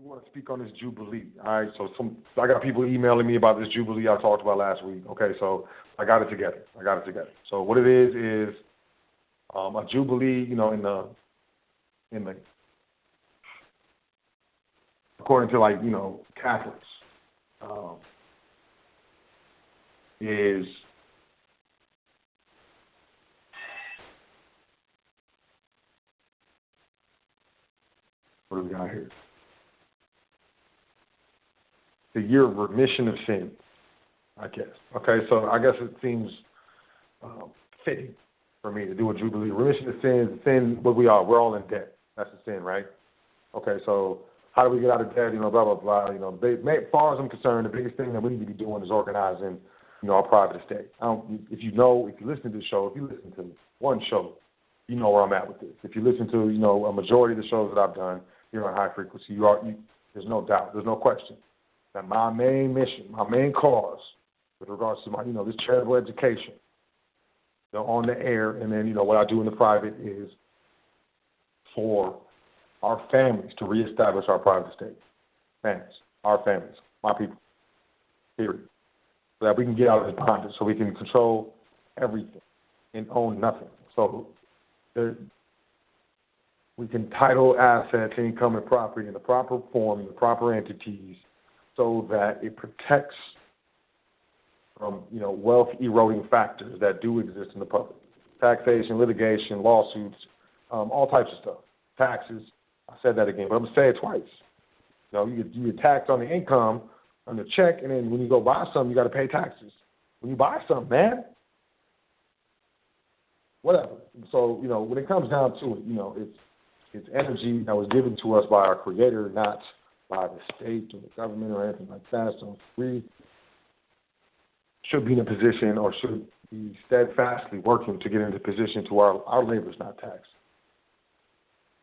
want to speak on this Jubilee. All right, so I got people emailing me about this Jubilee I talked about last week. Okay, so I got it together. So what it is a Jubilee, in the according to Catholics, is what do we got here? The year of remission of sin, I guess. Okay, so I guess it seems fitting for me to do a Jubilee. Remission of sin, what we are. We're all in debt. That's a sin, right? Okay, so how do we get out of debt? Blah, blah, blah. As far as I'm concerned, the biggest thing that we need to be doing is organizing, our private estate. If you listen to the show, if you listen to one show, you know where I'm at with this. If you listen to, a majority of the shows that I've done here on High Frequency, there's no doubt, there's no question that my main mission, my main cause with regards to my, this charitable education, on the air, and then, what I do in the private is for our families to reestablish our private estate. Our families, my people, period. So that we can get out of this bondage, so we can control everything and own nothing. So we can title assets, income, and property in the proper form, in the proper entities, so that it protects from, wealth eroding factors that do exist in the public. Taxation, litigation, lawsuits, all types of stuff. Taxes. I said that again, but I'm going to say it twice. You get taxed on the income, on the check, and then when you go buy something, you got to pay taxes. When you buy something, man, whatever. So, when it comes down to it, it's energy that was given to us by our Creator, not by the state or the government or anything like that. So we should be in a position, or should be steadfastly working to get into position to our labor is not taxed.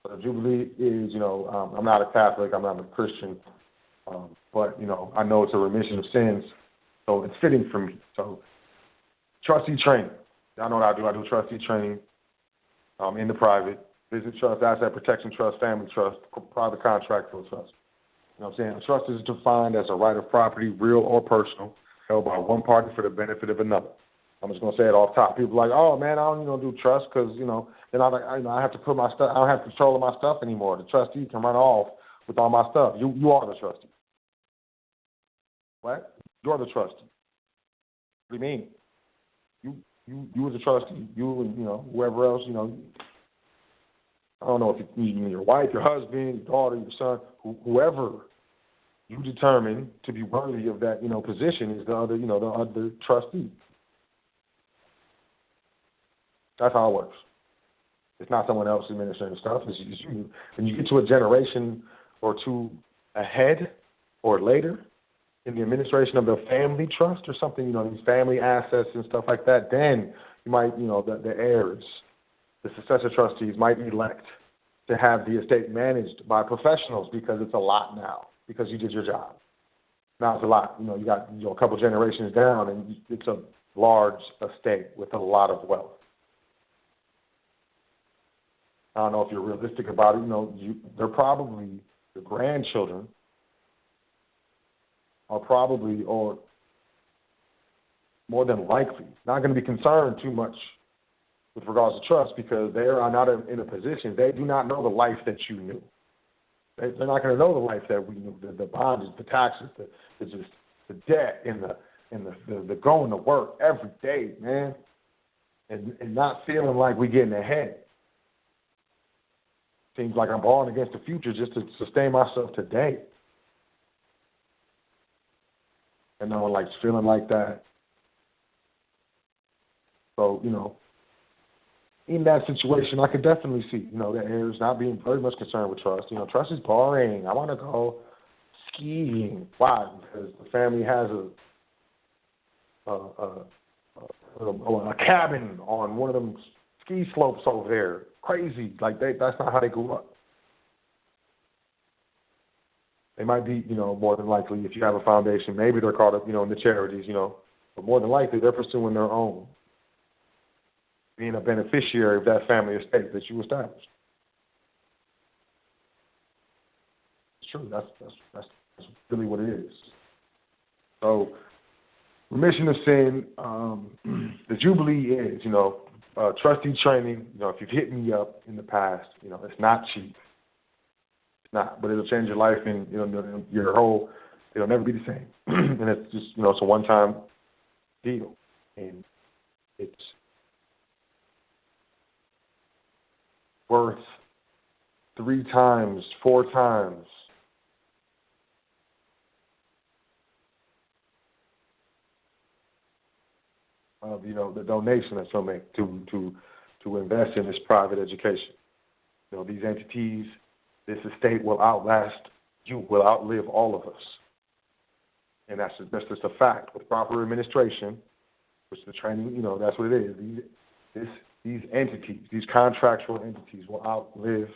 But the Jubilee is, I'm not a Catholic, I'm not a Christian, but, I know it's a remission of sins, so it's fitting for me. So trustee training. Y'all know what I do. I do trustee training in the private, business trust, asset protection trust, family trust, private contract for a trust. You know what I'm saying? A trust is defined as a right of property, real or personal, held by one party for the benefit of another. I'm just going to say it off top. People are like, oh, man, I don't do trust because, then I have to put my stuff, I don't have control of my stuff anymore. The trustee can run off with all my stuff. You are the trustee. What? You're the trustee. What do you mean? You as a trustee, you and, whoever else, I don't know if you mean your wife, your husband, your daughter, your son, whoever you determine to be worthy of that, position is the other, the other trustee. That's how it works. It's not someone else administering stuff. It's you. When you get to a generation or two ahead or later in the administration of the family trust or something, these family assets and stuff like that, then you might, the heirs, the successor trustees might elect to have the estate managed by professionals because it's a lot now, because you did your job. Now it's a lot. You got a couple generations down, and it's a large estate with a lot of wealth. I don't know if you're realistic about it. They're probably, the grandchildren are probably, or more than likely, not going to be concerned too much with regards to trust, because they are not in a position. They do not know the life that you knew. They're not going to know the life that we knew, the bonds, the taxes, the debt, and the going to work every day, man, and not feeling like we're getting ahead. Seems like I'm balling against the future just to sustain myself today. And no one likes feeling like that. So, in that situation, I could definitely see, the heirs not being very much concerned with trust. Trust is boring. I want to go skiing. Why? Because the family has a cabin on one of them ski slopes over there. Crazy. That's not how they grew up. They might be, more than likely, if you have a foundation, maybe they're caught up, in the charities, but more than likely they're pursuing their own, being a beneficiary of that family estate that you established. true. That's really what it is. So remission of sin, the Jubilee is, trustee training. If you've hit me up in the past, it's not cheap. It's not, but it'll change your life and your whole. It'll never be the same. And it's just it's a one-time deal, and it's worth 3 times, 4 times of the donation that you'll make to invest in this private education. These entities, this estate will outlast you, will outlive all of us, and that's just a fact. With proper administration, which the training, that's what it is. These entities, these contractual entities, will outlive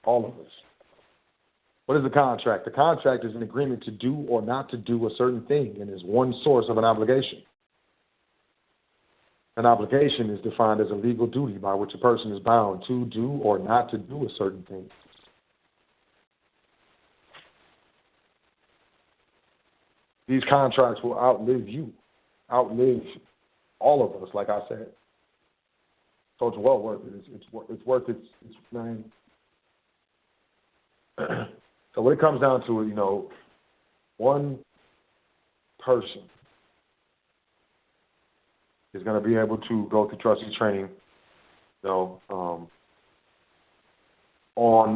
all of us. What is the contract? The contract is an agreement to do or not to do a certain thing, and is one source of an obligation. An obligation is defined as a legal duty by which a person is bound to do or not to do a certain thing. These contracts will outlive you, outlive all of us, like I said. So it's well worth it. It's worth its name. So when it comes down to it, one person is going to be able to go through trustee training, on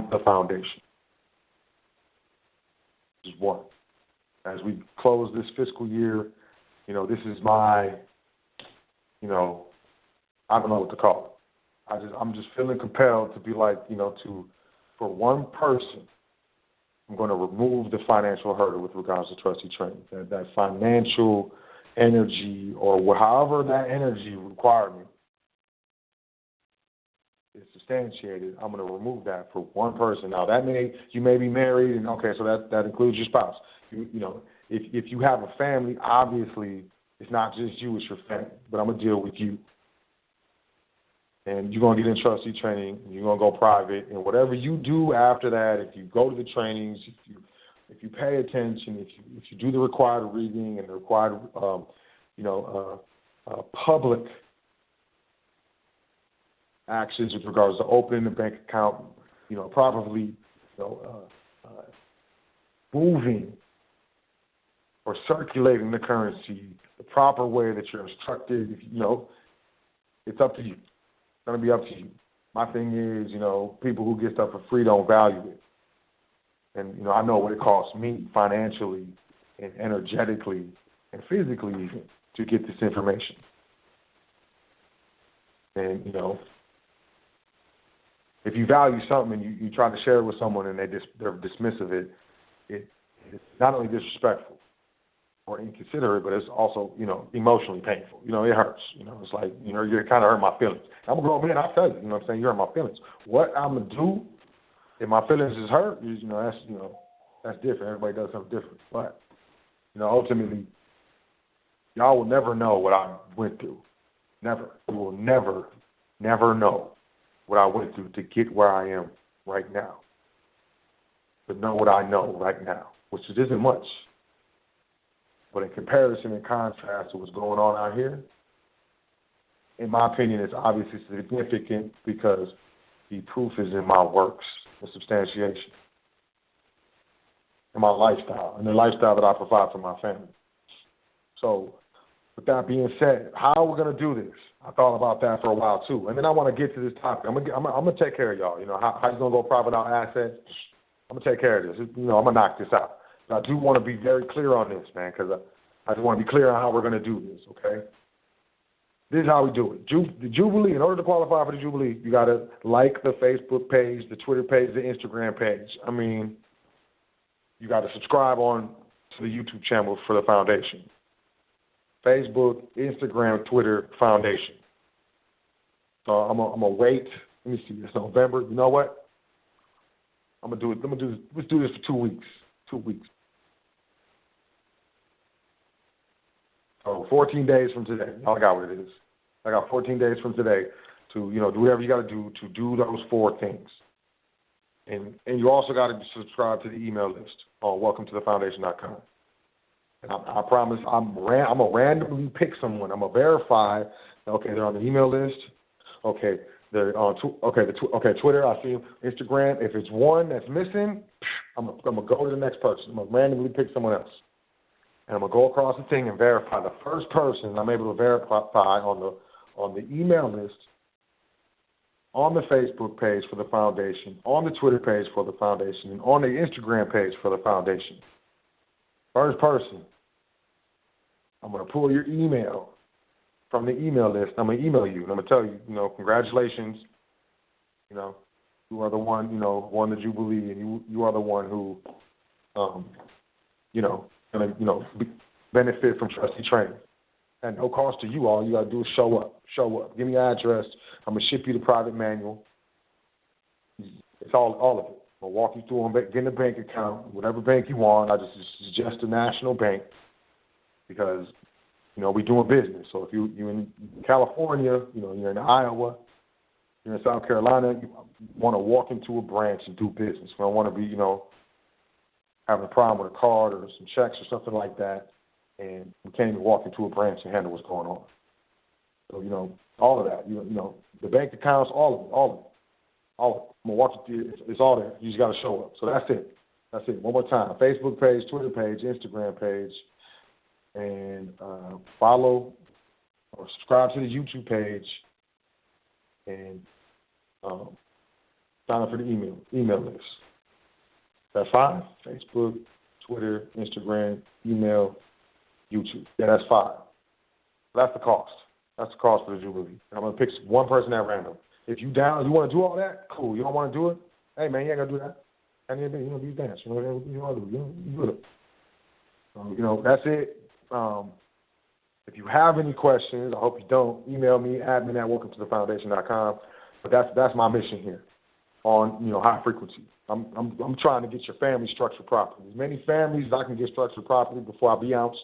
the foundation. Just one. As we close this fiscal year, this is my, I don't know what to call it. I'm just feeling compelled to be like, for one person, I'm going to remove the financial hurdle with regards to trustee training. That financial energy, or however that energy requirement is substantiated, I'm going to remove that for one person. Now, you may be married, and okay, so that includes your spouse. If you have a family, obviously it's not just you, it's your family. But I'm going to deal with you. And you're going to get in trustee training, and you're going to go private, and whatever you do after that, if you go to the trainings, if you pay attention, if you do the required reading and the required, public actions with regards to opening the bank account, properly, moving or circulating the currency the proper way that you're instructed, it's up to you. It's going to be up to you. My thing is, people who get stuff for free don't value it. And, I know what it costs me financially and energetically and physically even to get this information. And, if you value something and you try to share it with someone and they're dismissive of it, it's not only disrespectful or inconsiderate, but it's also, emotionally painful. It hurts. It's like, you kind of hurt my feelings. I'm a grown man, I'll tell you, what I'm saying? You hurt my feelings. What I'm going to do if my feelings is hurt, that's different. Everybody does something different. But, ultimately, y'all will never know what I went through. Never. You will never know what I went through to get where I am right now. But know what I know right now, which isn't much. But in comparison and contrast to what's going on out here, in my opinion, it's obviously significant because the proof is in my works, the substantiation, and my lifestyle, and the lifestyle that I provide for my family. So, with that being said, how are we going to do this? I thought about that for a while, too. And then I want to get to this topic. I'm going to take care of y'all. How you going to go private without assets? I'm going to take care of this. I'm going to knock this out. But I do want to be very clear on this, man, because I just want to be clear on how we're going to do this, okay? This is how we do it. The Jubilee, in order to qualify for the Jubilee, you got to like the Facebook page, the Twitter page, the Instagram page. You got to subscribe on to the YouTube channel for the foundation. Facebook, Instagram, Twitter, foundation. So I'm gonna wait. Let me see. It's November. You know what? I'm gonna do it. Let's do this for 2 weeks. 2 weeks. So 14 days from today. I got what it is. I got 14 days from today to do whatever you got to do those 4 things. And you also got to subscribe to the email list on welcometothefoundation.com. And I promise I'm going to randomly pick someone. I'm going to verify, okay, they're on the email list. Okay, they're on Twitter, I see them. Instagram. If it's one that's missing, I'm going to go to the next person. I'm going to randomly pick someone else. And I'm going to go across the thing and verify the first person I'm able to verify on the email list, on the Facebook page for the foundation, on the Twitter page for the foundation, and on the Instagram page for the foundation. First person, I'm going to pull your email from the email list. I'm going to email you, and I'm going to tell you, congratulations. You are the one, won the Jubilee, and you are the one who, going to, benefit from trustee training. At no cost to you all. You got to do is show up. Show up. Give me your address. I'm going to ship you the private manual. It's all of it. I'll walk you through getting a bank account, whatever bank you want. I just suggest a national bank because, we're doing business. So if you're in California, you're in Iowa, you're in South Carolina, you want to walk into a branch and do business. We don't want to be, having a problem with a card or some checks or something like that, and we can't even walk into a branch and handle what's going on. So, all of that, the bank accounts, all of it. I'm going to walk you through it. It's all there. You just got to show up. So that's it. That's it. One more time. Facebook page, Twitter page, Instagram page, and follow or subscribe to the YouTube page, and sign up for the email list. That's 5. Facebook, Twitter, Instagram, email, YouTube. Yeah, that's 5. That's the cost. That's the cost for the Jubilee. And I'm going to pick one person at random. If you down, you want to do all that, cool. You don't want to do it, hey, man, you ain't going to do that. And then, you do dance. You want to do. You do it. So, that's it. If you have any questions, I hope you don't, email me, admin@welcometothefoundation.com. But that's my mission here on, high frequency. I'm trying to get your family structured properly. As many families as I can get structured properly before I be out,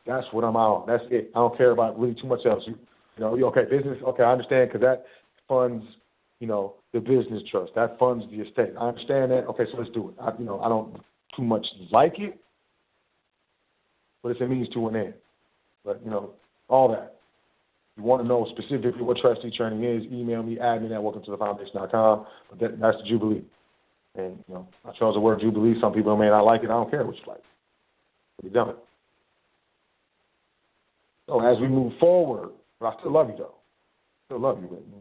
that's what I'm out. That's it. I don't care about really too much else. Okay, business, okay, I understand because that funds, the business trust. That funds the estate. I understand that. Okay, so let's do it. I don't too much like it, but it's a means to an end. But, all that. You want to know specifically what trustee training is, email me, admin@welcometothefoundation.com. But that's the Jubilee. And, I chose the word Jubilee. Some people may not like it. I don't care what you like. But we done it. So as we move forward, but I still love you, though. Still love you, Whitney.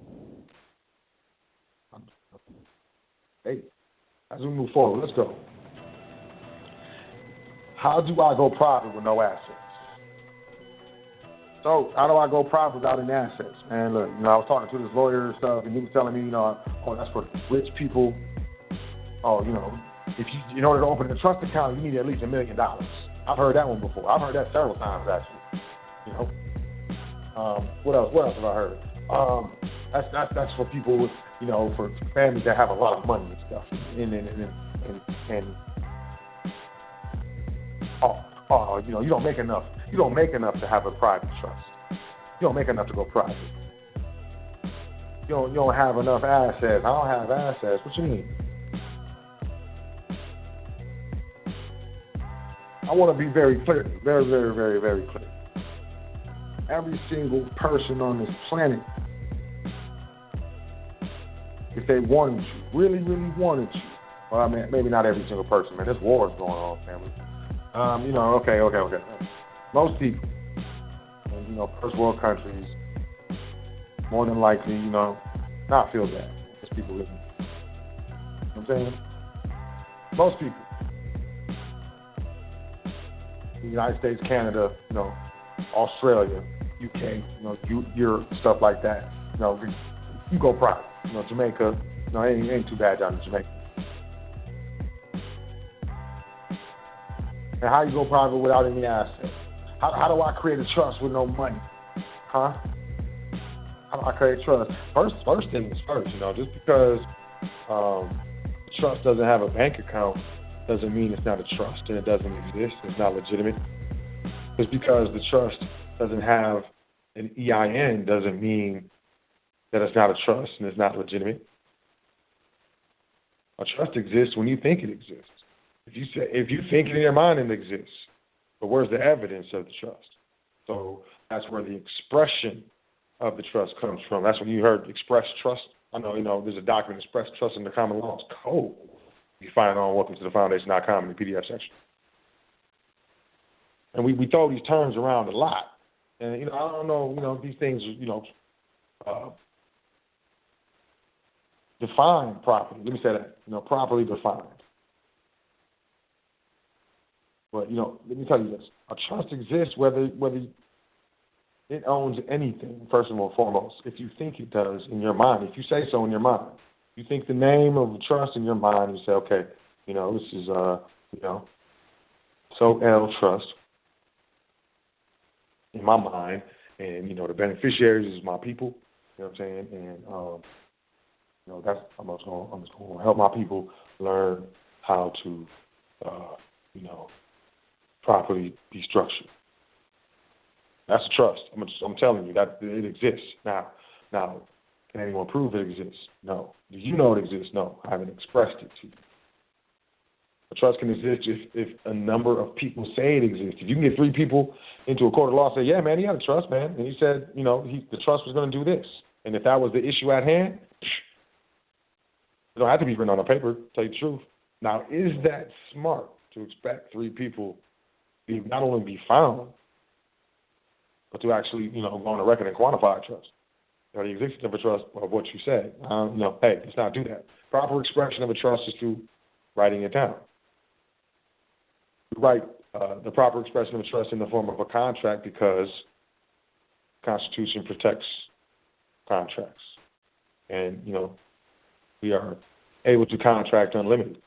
Hey, as we move forward, let's go. How do I go private with no assets? So how do I go private without any assets? Man, look, I was talking to this lawyer and stuff, and he was telling me, that's for rich people. Oh, if you, in order to open a trust account, you need at least $1 million. I've heard that one before. I've heard that several times, actually. What else have I heard? That's for people with, for families that have a lot of money and stuff. You don't make enough. You don't make enough to have a private trust. You don't make enough to go private. You don't have enough assets. I don't have assets. What you mean? I want to be very clear, very, very, very, very clear. Every single person on this planet, if they wanted you, really, really wanted you, well, I mean, maybe not every single person, man. This war is going on, family. Okay. Most people in, first world countries, more than likely, not feel bad. There's people living. You know what I'm saying? Most people. The United States, Canada, Australia, UK, Europe, stuff like that. You go private. Jamaica, it ain't too bad down in Jamaica. And how you go private without any assets? How do I create a trust with no money? Huh? How do I create trust? First thing is first, just because the trust doesn't have a bank account doesn't mean it's not a trust and it doesn't exist, it's not legitimate. Just because the trust doesn't have an EIN doesn't mean that it's not a trust and it's not legitimate. A trust exists when you think it exists. If you think it in your mind, it exists. But where's the evidence of the trust? So that's where the expression of the trust comes from. That's when you heard express trust. I know, there's a document, express trust in the common law. It's code. You find it on welcome to the foundation.com in the PDF section. And we throw these terms around a lot. And, I don't know, these things, defined properly. Let me say that, properly defined. But, let me tell you this. A trust exists whether it owns anything, first and foremost. If you think it does in your mind, if you say so in your mind. You think the name of the trust in your mind, you say, okay, this is, So-L Trust in my mind. And, the beneficiaries is my people. You know what I'm saying? And, I'm just going to help my people learn how to, properly be structured. That's a trust. I'm telling you that it exists. Now, can anyone prove it exists? No. Do you know it exists? No. I haven't expressed it to you. A trust can exist if a number of people say it exists. If you can get 3 people into a court of law and say, yeah, man, he had a trust, man. And he said, the trust was going to do this. And if that was the issue at hand, it don't have to be written on a paper, to tell you the truth. Now, is that smart to expect 3 people to not only be found, but to actually, go on the record and quantify a trust? Or the existence of a trust of what you said. Hey, let's not do that. Proper expression of a trust is through writing it down. We write the proper expression of a trust in the form of a contract because the Constitution protects contracts. And, we are able to contract unlimited.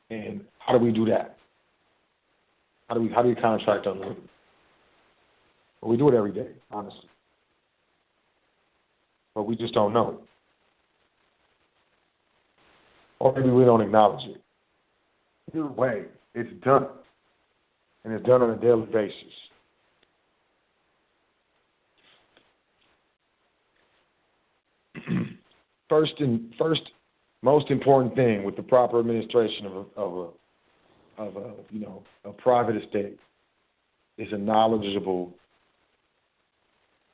And how do we do that? How do you contract unlimited? Well, we do it every day, honestly. But we just don't know. Or maybe we don't acknowledge it. Either way, it's done. And it's done on a daily basis. First, most important thing with the proper administration of a private estate is a knowledgeable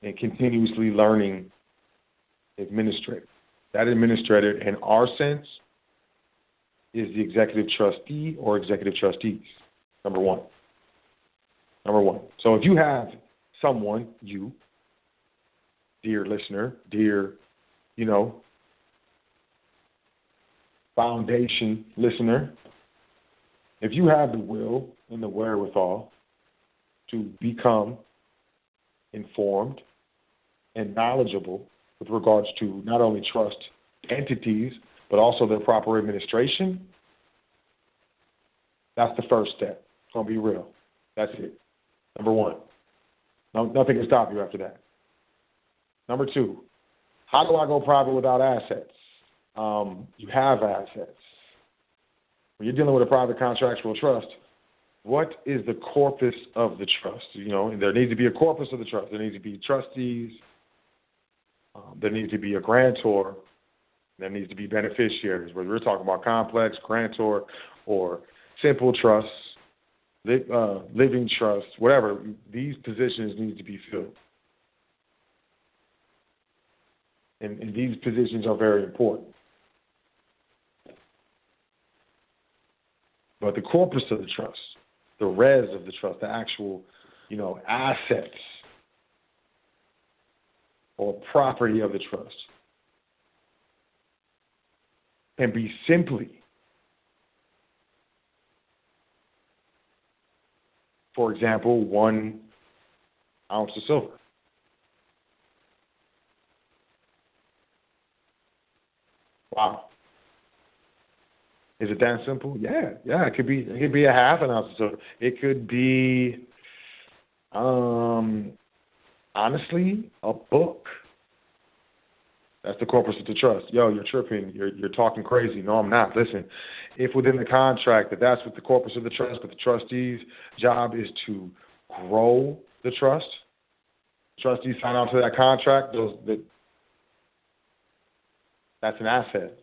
and continuously learning administrator. That administrator, in our sense, is the executive trustee or executive trustees. Number one. So if you have someone, you, dear listener, dear, foundation listener, if you have the will and the wherewithal to become informed and knowledgeable with regards to not only trust entities, but also their proper administration, that's the first step. It's going to be real. That's it. Number one. No, nothing can stop you after that. Number 2, how do I go private without assets? You have assets. When you're dealing with a private contractual trust, what is the corpus of the trust? There needs to be a corpus of the trust. There needs to be trustees. There needs to be a grantor. There needs to be beneficiaries, whether we're talking about complex, grantor, or simple trusts, living trusts, whatever. These positions need to be filled. And these positions are very important. But the corpus of the trust, the res of the trust, the actual, assets or property of the trust can be simply, for example, 1 ounce of silver. Wow. Is it that simple? Yeah. It could be a half an ounce of silver. It could be, honestly, a book. That's the corpus of the trust. Yo, you're tripping. You're talking crazy. No, I'm not. Listen, if within the contract that's what the corpus of the trust, but the trustee's job is to grow the trust. Trustees sign on to that contract. That's an asset.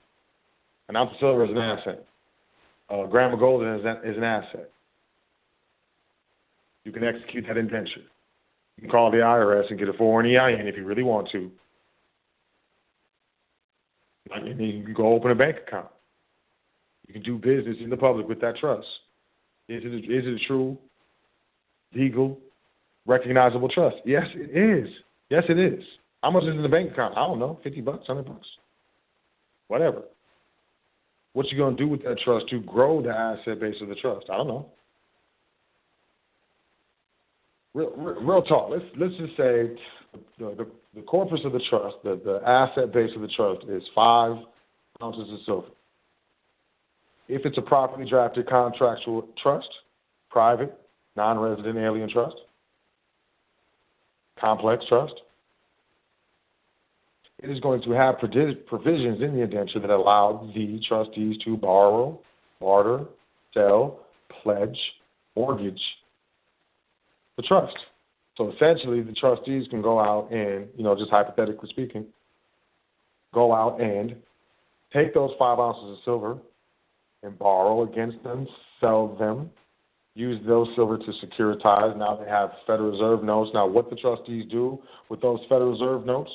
An ounce of silver is an asset. A gram of gold is an asset. You can execute that indenture. You can call the IRS and get a foreign EIN if you really want to. And you can go open a bank account. You can do business in the public with that trust. Is it a true, legal, recognizable trust? Yes, it is. Yes, it is. How much is in the bank account? I don't know, $50, $100, whatever. What you gonna do with that trust to grow the asset base of the trust? I don't know. Real talk. Let's just say the corpus of the trust, the asset base of the trust is 5 ounces of silver. If it's a properly drafted contractual trust, private, non-resident alien trust, complex trust, it is going to have provisions in the indenture that allow the trustees to borrow, barter, sell, pledge, mortgage the trust. So essentially, the trustees can go out and, just hypothetically speaking, go out and take those 5 ounces of silver and borrow against them, sell them, use those silver to securitize. Now they have Federal Reserve notes. Now what the trustees do with those Federal Reserve notes,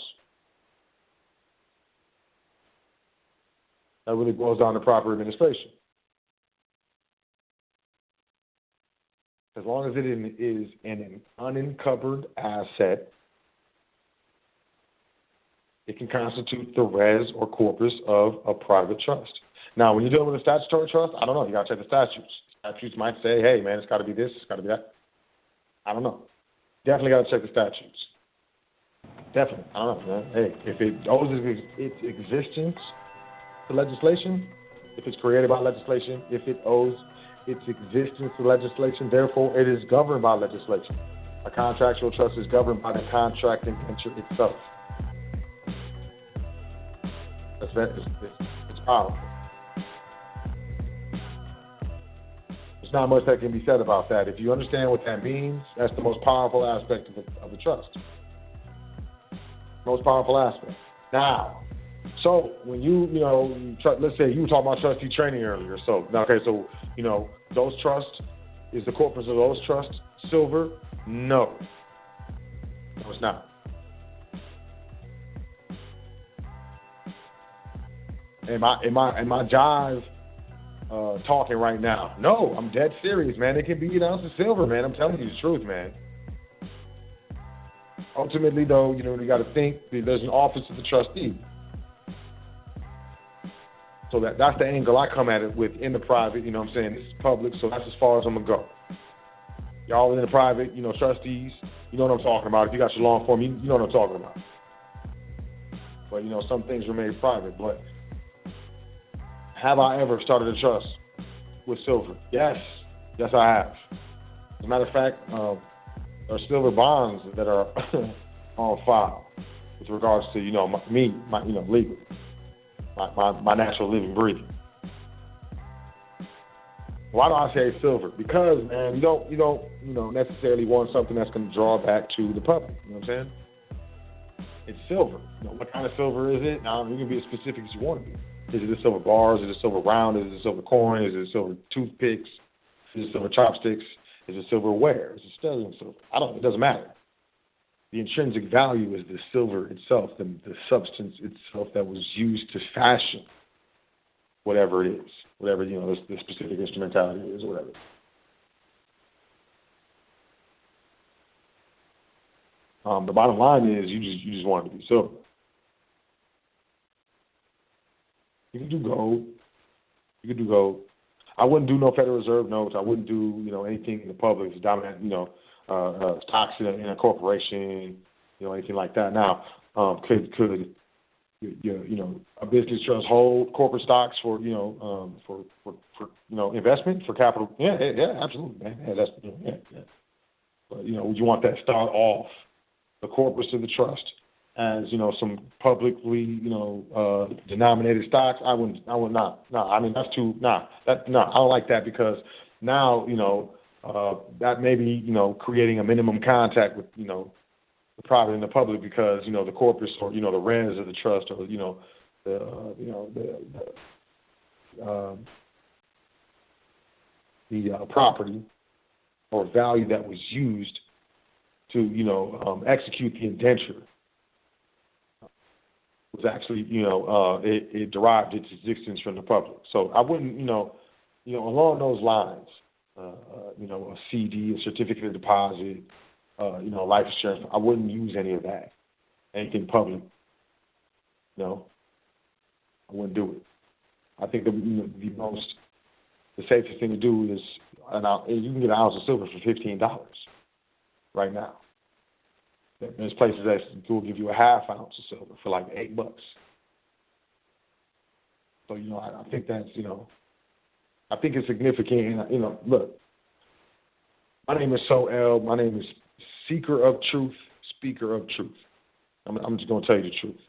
that really boils down to proper administration. As long as it is an unencumbered asset, it can constitute the res or corpus of a private trust. Now, when you're dealing with a statutory trust, I don't know. You got to check the statutes. Statutes might say, hey, man, it's got to be this, it's got to be that. I don't know. Definitely got to check the statutes. Definitely. I don't know, man. Hey, if it owes its existence to legislation, if it's created by legislation, if it owes its existence to legislation, therefore it is governed by legislation. A contractual trust is governed by the contract indenture itself. It's powerful. There's not much that can be said about that. If you understand what that means, that's the most powerful aspect of the trust. Most powerful aspect. Now, so when let's say you were talking about trustee training earlier. So, those trusts, is the corpus of those trusts silver? No. No, it's not. Am I jive talking right now? No, I'm dead serious, man. It can be an ounce of silver, man. I'm telling you the truth, man. Ultimately, though, you got to think there's an office of the trustee. So that's the angle I come at it with in the private. You know what I'm saying? This is public, so that's as far as I'm going to go. Y'all in the private, trustees, you know what I'm talking about. If you got your long form, you know what I'm talking about. But, some things remain private. But have I ever started a trust with silver? Yes. Yes, I have. As a matter of fact, there are silver bonds that are on file with regards to, legal. My natural living, breathing. Why do I say silver? Because, man, you don't necessarily want something that's going to draw back to the public. You know what I'm saying? It's silver. What kind of silver is it? Now, you can be as specific as you want to be. Is it a silver bars? Is it silver round? Is it silver coin? Is it silver toothpicks? Is it silver chopsticks? Is it silverware? Is it sterling silver? It doesn't matter. The intrinsic value is the silver itself, the substance itself that was used to fashion whatever it is, whatever, the specific instrumentality is, or whatever. The bottom line is you just want it to be silver. You can do gold. I wouldn't do no Federal Reserve notes. I wouldn't do, anything in the public that's dominant, stocks in a corporation, anything like that. Now, could a business trust hold corporate stocks for investment, for capital? Yeah, absolutely, man. Yeah, yeah. But would you want that start off the corpus of the trust as some publicly denominated stocks? I would not. No, I mean that's too. I don't like that, because now that may be creating a minimum contact with the private and the public, because the corpus or the res of the trust, or the property or value that was used to execute the indenture was actually it derived its existence from the public. So I wouldn't along those lines, a CD, a certificate of deposit, life insurance. I wouldn't use any of that. Anything public. No, I wouldn't do it. I think the safest thing to do is you can get an ounce of silver for $15 right now. There's places that will give you a half ounce of silver for like $8. So I think that's I think it's significant. And look, my name is Soel. My name is Seeker of Truth, Speaker of Truth. I'm just gonna tell you the truth.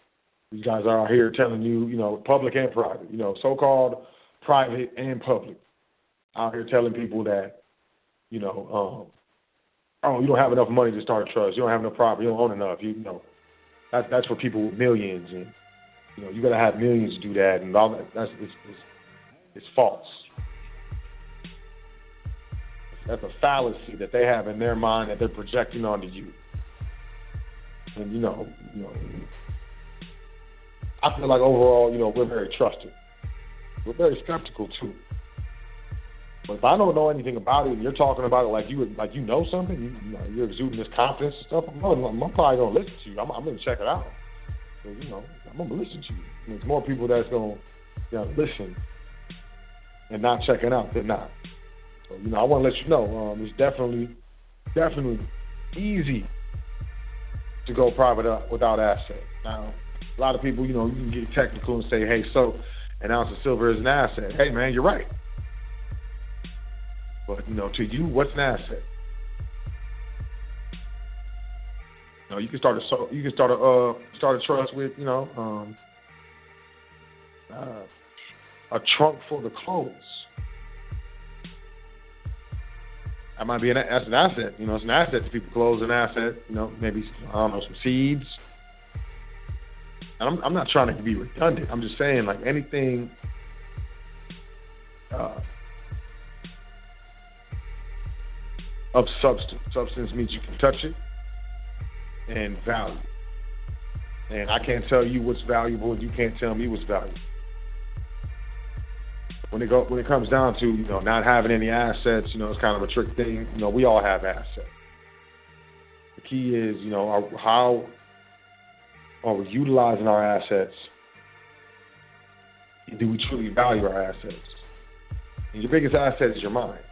These guys are out here telling you, public and private, so-called private and public, out here telling people that, oh, you don't have enough money to start a trust. You don't have enough property. You don't own enough. That's for people with millions, and you got to have millions to do that, and all that. It's false. That's a fallacy that they have in their mind that they're projecting onto you. And I feel like overall, we're very trusted. We're very skeptical too. But if I don't know anything about it, and you're talking about it like you know something, you're exuding this confidence and stuff, I'm probably gonna listen to you. I'm gonna check it out. So, I'm gonna listen to you. And there's more people that's gonna listen and not check it out than not. So I want to let you know, it's definitely easy to go private without asset. Now, a lot of people, you can get technical and say, hey, so an ounce of silver is an asset. Hey, man, you're right. But, to you, what's an asset? You can start a trust with, a trunk full of clothes. That might be that's an asset. It's an asset to people. Clothes, an asset. Maybe some seeds. And I'm not trying to be redundant. I'm just saying, like anything. Of substance. Substance means you can touch it, and value. And I can't tell you what's valuable, and you can't tell me what's valuable. When it comes down to not having any assets, it's kind of a trick thing. We all have assets. The key is how are we utilizing our assets? Do we truly value our assets? And your biggest asset is your mind.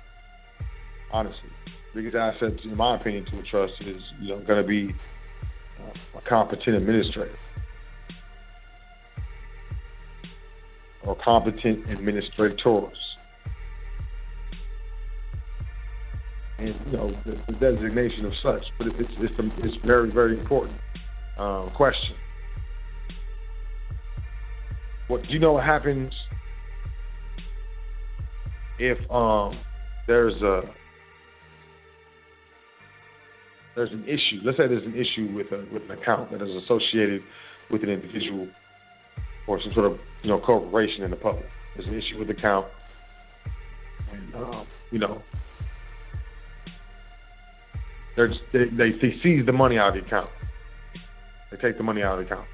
Honestly, the biggest asset, in my opinion, to a trust is going to be a competent administrator. Or competent administrators. And the designation of such, but it's very, very important question. Do you know what happens if there's an issue? Let's say there's an issue with an account that is associated with an individual or some sort of corporation in the public. There's an issue with the account, and they seize the money out of the account. They take the money out of the account.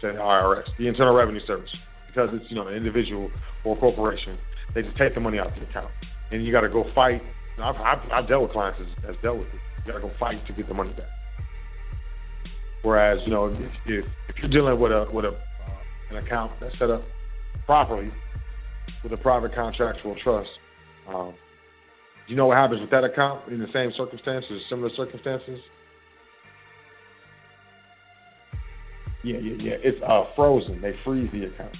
Say the IRS, the Internal Revenue Service, because it's an individual or a corporation. They just take the money out of the account, and you got to go fight. I've dealt with clients that's dealt with it. You got to go fight to get the money back. Whereas if you're dealing with an account that's set up properly with a private contractual trust, do you know what happens with that account in the same circumstances, similar circumstances? Yeah. It's frozen. They freeze the account.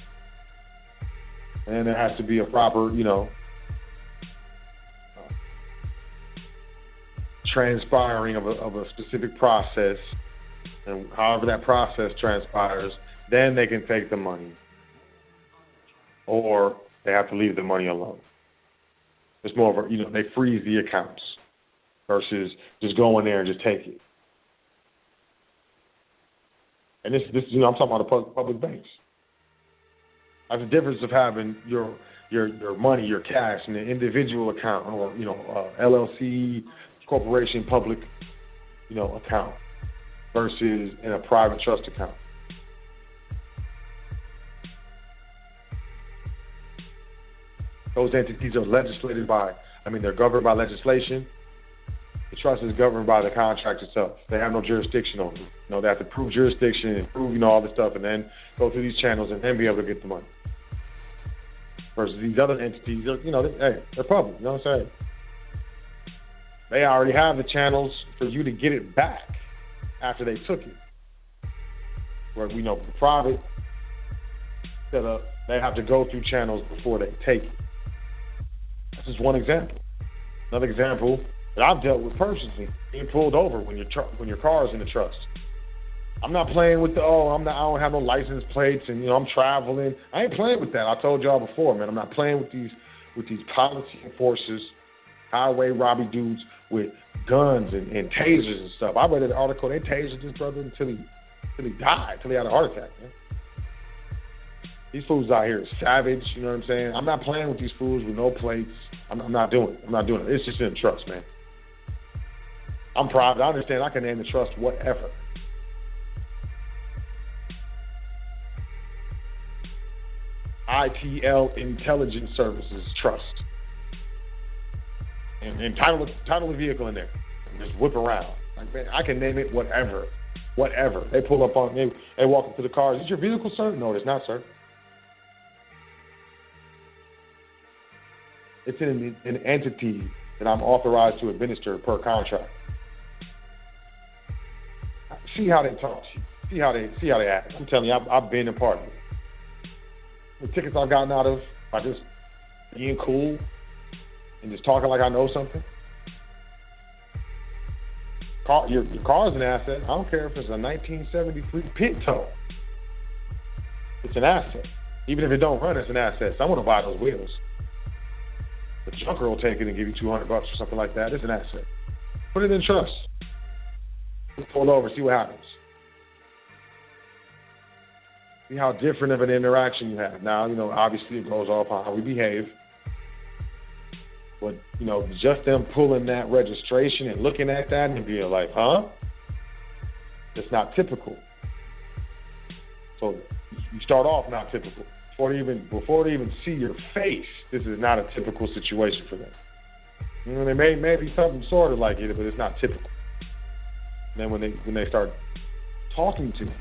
And there has to be a proper, transpiring of a specific process. And however that process transpires, then they can take the money. Or they have to leave the money alone. It's more of a, they freeze the accounts versus just go in there and just take it. And this I'm talking about the public banks. That's the difference of having your money, your cash, in an individual account or LLC, corporation, public account versus in a private trust account. Those entities are they're governed by legislation. The trust is governed by the contract itself. They have no jurisdiction over it. They have to prove jurisdiction and prove, all this stuff, and then go through these channels and then be able to get the money. Versus these other entities, they're public. You know what I'm saying? They already have the channels for you to get it back after they took it. Where we know the private setup, they have to go through channels before they take it. That's just one example. Another example that I've dealt with personally, being pulled over when your car is in the trust. I'm not playing with I don't have no license plates and I'm traveling. I ain't playing with that. I told y'all before, man. I'm not playing with these policy enforcers, highway robbery dudes with guns and tasers and stuff. I read an article, they tasered this brother until he died, until he had a heart attack, man. These fools out here are savage, you know what I'm saying? I'm not playing with these fools with no plates. I'm not doing it. I'm not doing it. It's just in trust, man. I'm private. I understand I can name the trust whatever. ITL Intelligence Services Trust. And title the vehicle in there. And just whip around. Like, man, I can name it whatever. Whatever. They pull up on me. They walk up to the car. Is this your vehicle, sir? No, it's not, sir. It's an entity that I'm authorized to administer per contract. See how they talk to you. See how they act. I'm telling you, I've been a part of it. The tickets I've gotten out of by just being cool and just talking like I know something. Your car's an asset. I don't care if it's a 1973 Pinto. It's an asset. Even if it don't run, it's an asset. Someone will buy those wheels. The junker will take it and give you $200 or something like that. It's an asset. Put it in trust. Pull over, see what happens. See how different of an interaction you have. Now, obviously it goes off on how we behave. But, just them pulling that registration and looking at that and being like, huh? It's not typical. So you start off not typical. Before they even see your face, this is not a typical situation for them. There may be something sort of like it, but it's not typical. And then when they start talking to you,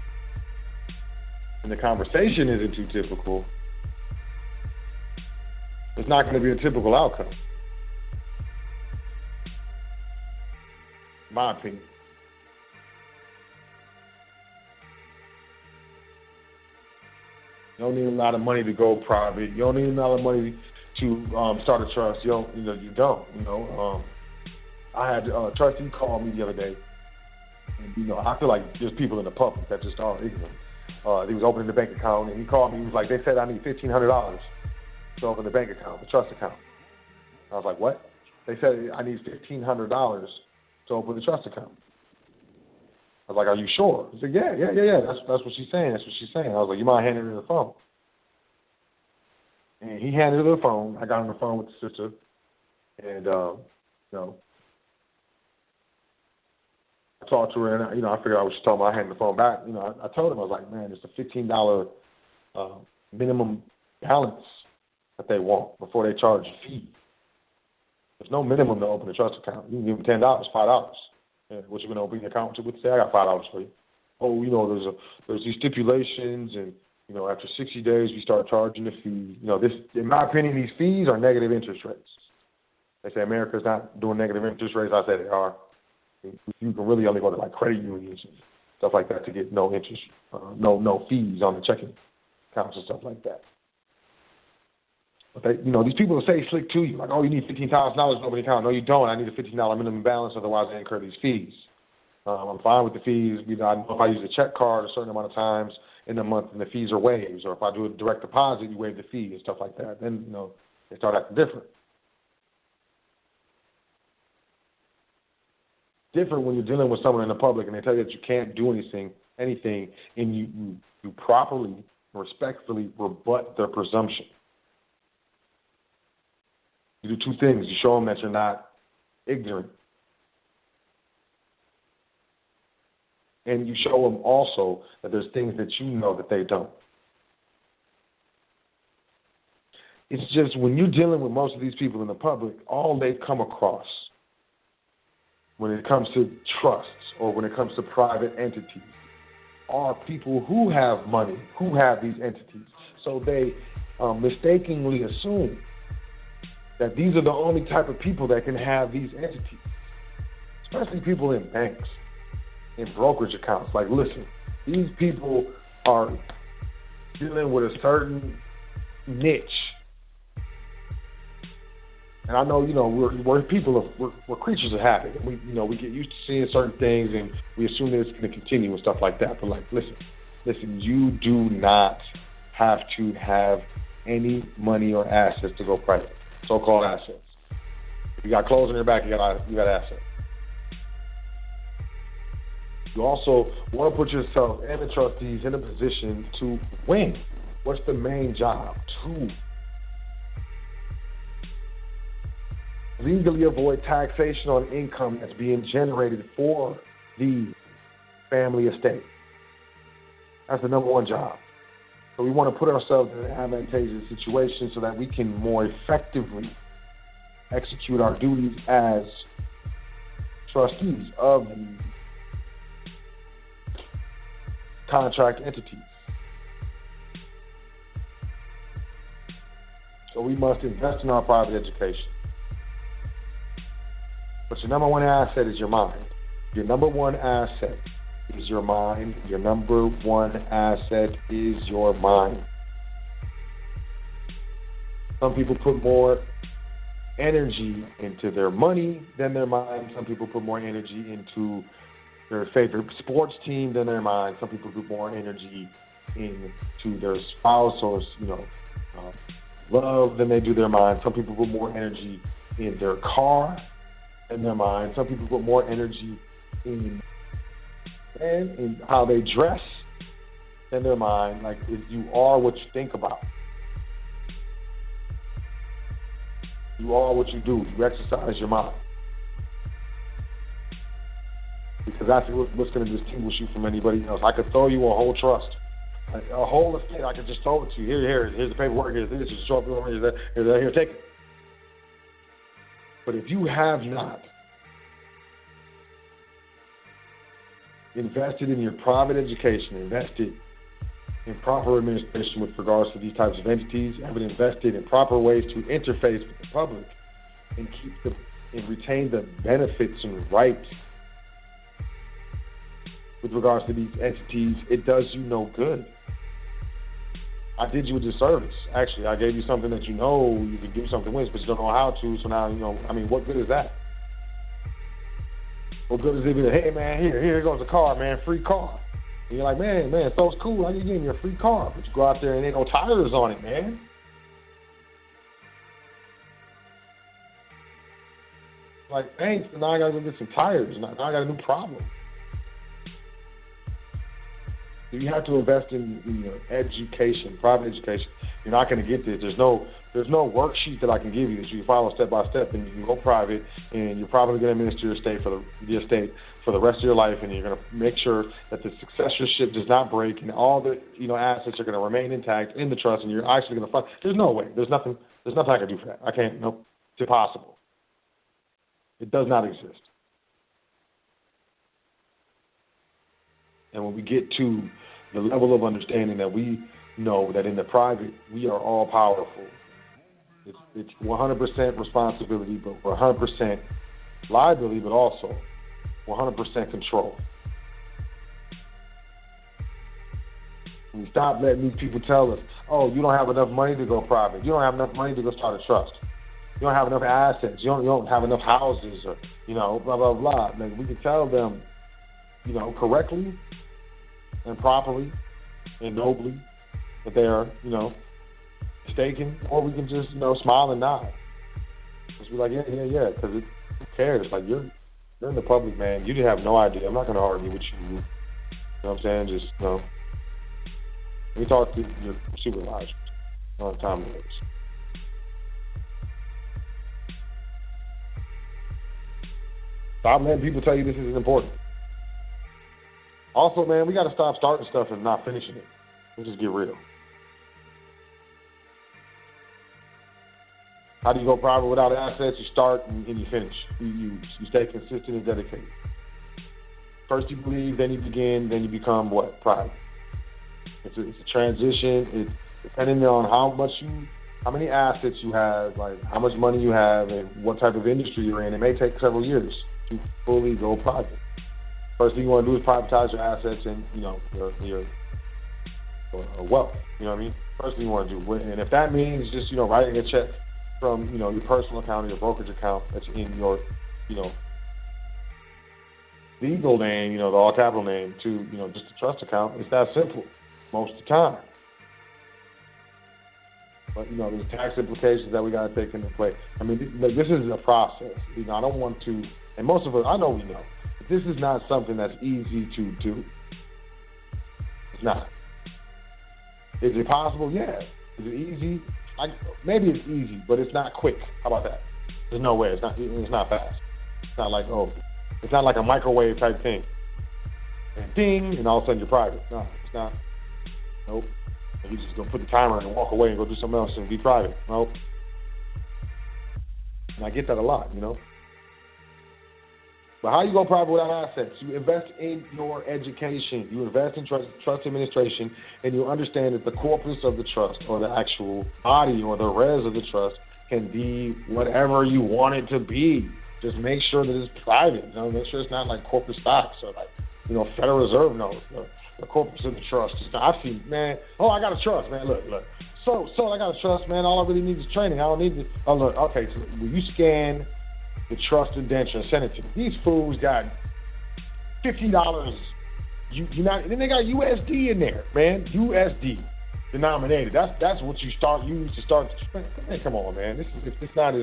and the conversation isn't too typical, it's not going to be a typical outcome. In my opinion. You don't need a lot of money to go private. You don't need a lot of money to start a trust. You don't. I had a trustee call me the other day, and I feel like there's people in the public that just are ignorant. He was opening the bank account, and he called me. He was like, "They said I need $1,500 to open the bank account, the trust account." I was like, "What?" They said I need $1,500 to open the trust account. I was like, "Are you sure?" He said, Yeah. That's what she's saying. That's what she's saying. I was like, "You mind handing her the phone?" And he handed her the phone. I got on the phone with the sister, and I talked to her, and I figured out what she told me. I handed the phone back. I told him, I was like, "Man, it's a $15 minimum balance that they want before they charge a fee. There's no minimum to open a trust account. You can give them $10, $5. And what you going to open your account with? Say, I got $5 for you. Oh, there's these stipulations, and after 60 days we start charging the fee. This, in my opinion, these fees are negative interest rates. They say America's not doing negative interest rates. I say they are. You can really only go to like credit unions and stuff like that to get no interest, no fees on the checking accounts and stuff like that. But these people will say slick to you, like, "Oh, you need $15,000 to open an account." No, you don't. I need a $15 minimum balance, otherwise I incur these fees. I'm fine with the fees. I know if I use a check card a certain amount of times in the month, and the fees are waived, or if I do a direct deposit, you waive the fee and stuff like that. Then they start acting different. Different when you're dealing with someone in the public and they tell you that you can't do anything, and you properly respectfully rebut their presumption. You do two things. You show them that you're not ignorant, and you show them also that there's things that you know that they don't. It's just when you're dealing with most of these people in the public, all they come across when it comes to trusts or when it comes to private entities are people who have money, who have these entities. So they mistakenly assume that these are the only type of people that can have these entities, especially people in banks, in brokerage accounts. Like, listen, these people are dealing with a certain niche. And I know, we're people we're creatures of habit. We get used to seeing certain things, and we assume that it's going to continue and stuff like that. But like, listen, you do not have to have any money or assets to go private. So-called assets. If you got clothes on your back, you got assets. You also want to put yourself and the trustees in a position to win. What's the main job? To legally avoid taxation on income that's being generated for the family estate. That's the number one job. So we want to put ourselves in an advantageous situation so that we can more effectively execute our duties as trustees of the contract entities. So we must invest in our private education. But your number one asset is your mind. Your number one asset is your mind. Your number one asset is your mind. Some people put more energy into their money than their mind. Some people put more energy into their favorite sports team than their mind. Some people put more energy into their spouse or love than they do their mind. Some people put more energy in their car than their mind. Some people put more energy in how they dress than their mind. Like, if you are what you think about. You are what you do. You exercise your mind. Because that's what's going to distinguish you from anybody else. I could throw you a whole trust, a whole estate. I could just throw it to you. Here's the paperwork. Here's this. Just show up. Here's that. Here, take it. But if you have not invested in your private education, invested in proper administration with regards to these types of entities, haven't invested in proper ways to interface with the public and retain the benefits and rights with regards to these entities, it does you no good. I did you a disservice. Actually, I gave you something that you can do something with, but you don't know how to. So now, what good is that? What good is it being, hey, man, here goes a car, man, free car. And you're like, man, so it's cool. How you getting me a free car? But you go out there and ain't no tires on it, man. Like, thanks, but now I got to go get some tires. Now I got a new problem. You have to invest in your education, private education. You're not going to get this. There's no worksheet that I can give you that you can follow step by step, and you can go private, and you're probably going to administer your estate for the rest of your life, and you're going to make sure that the successorship does not break, and all the assets are going to remain intact in the trust, and you're actually going to fund. There's no way. There's nothing I can do for that. I can't. Nope. It's impossible. It does not exist. And when we get to the level of understanding that we know that in the private, we are all powerful. It's 100% responsibility, but 100% liability, but also 100% control. We stop letting these people tell us, oh, you don't have enough money to go private. You don't have enough money to go start a trust. You don't have enough assets. You don't have enough houses, or, blah, blah, blah. Like, we can tell them, correctly and properly and nobly that they are, mistaken, or we can just, smile and nod. Just be like, yeah, because who cares? Like, you're in the public, man. You have no idea. I'm not going to argue with you. You know what I'm saying? Just, We talk to your supervisors on time limits. Stop letting people tell you this is important. Also, man, we got to stop starting stuff and not finishing it. Let's just get real. How do you go private without assets? You start and you finish. You stay consistent and dedicated. First you believe, then you begin, then you become what? Private. It's a transition. It's depending on how many assets you have, like how much money you have, and what type of industry you're in. It may take several years to fully go private. First thing you want to do is privatize your assets and your wealth. You know what I mean? First thing you want to do, and if that means just writing a check from your personal account or your brokerage account that's in your legal name, the all capital name, to just a trust account, it's that simple most of the time. But there's tax implications that we got to take into play. I mean, this is a process. I don't want to, and most of us, I know we know, but this is not something that's easy to do. It's not. Is it possible? Yeah. Is it easy? Maybe it's easy, but it's not quick. How about that? There's no way. It's not fast. It's not like it's not like a microwave type thing. And ding, and all of a sudden you're private. No, it's not. Nope. You just go put the timer and walk away and go do something else and be private. Nope. And I get that a lot, But how you go private without assets? You invest in your education. You invest in trust administration, and you understand that the corpus of the trust, or the actual body, or the res of the trust, can be whatever you want it to be. Just make sure that it's private. Make sure it's not like corporate stocks or like Federal Reserve notes. The corpus of the trust. I've seen, man. Oh, I got a trust, man. Look. So I got a trust, man. All I really need is training. I don't need to. Oh, look. Okay, so will you scan the trust indenture and send it to me? These fools got $50. Then they got USD in there, man. USD denominated. That's what you use to start. Man, come on, man. This is not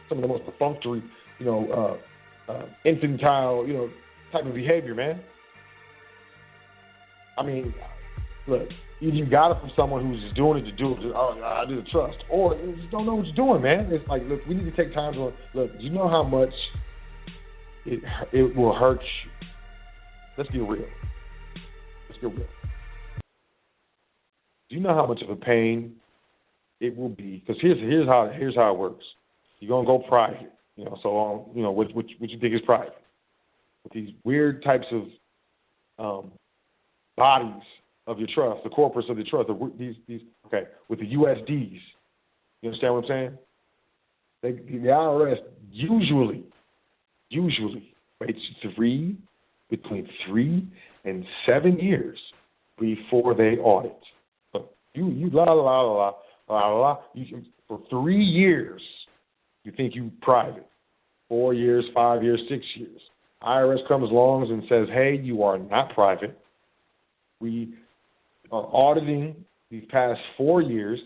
some of the most perfunctory, infantile, type of behavior, man. I mean, look, either you got it from someone who's just doing it to do it. I do the trust. Or you just don't know what you're doing, man. It's like, look, we need to take time to look. Do you know how much it will hurt you? Let's be real. Do you know how much of a pain it will be? Because here's how it works. You're gonna go private, So what you think is private? With these weird types of bodies of your trust, the corpus of the trust, these with the USDs. You understand what I'm saying? The IRS usually waits between 3 and 7 years before they audit. But you for 3 years you think you private. 4 years, 5 years, 6 years. IRS comes along and says, hey, you are not private. We are auditing these past 4 years.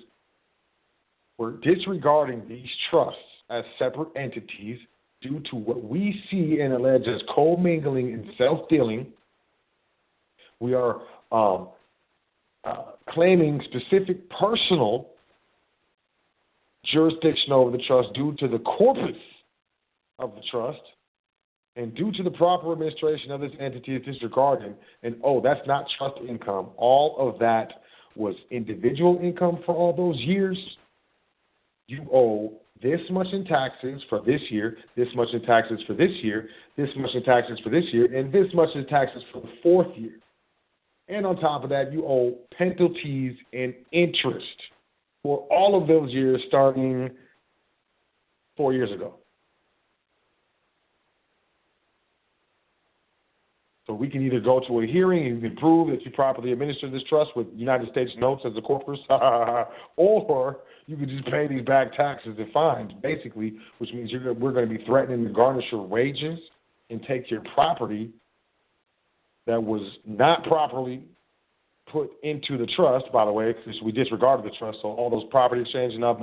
We're disregarding these trusts as separate entities due to what we see and allege as commingling and self-dealing. We are claiming specific personal jurisdiction over the trust due to the corpus of the trust. And due to the proper administration of this entity is disregarded, and that's not trust income. All of that was individual income for all those years. You owe this much in taxes for this year, this much in taxes for this year, this much in taxes for this year, and this much in taxes for the fourth year. And on top of that, you owe penalties and interest for all of those years starting 4 years ago. So we can either go to a hearing and you can prove that you properly administered this trust with United States notes as a corpus, or you can just pay these back taxes and fines, basically, which means we're going to be threatening to garnish your wages and take your property that was not properly put into the trust, by the way, because we disregarded the trust. So all those property exchanges, no,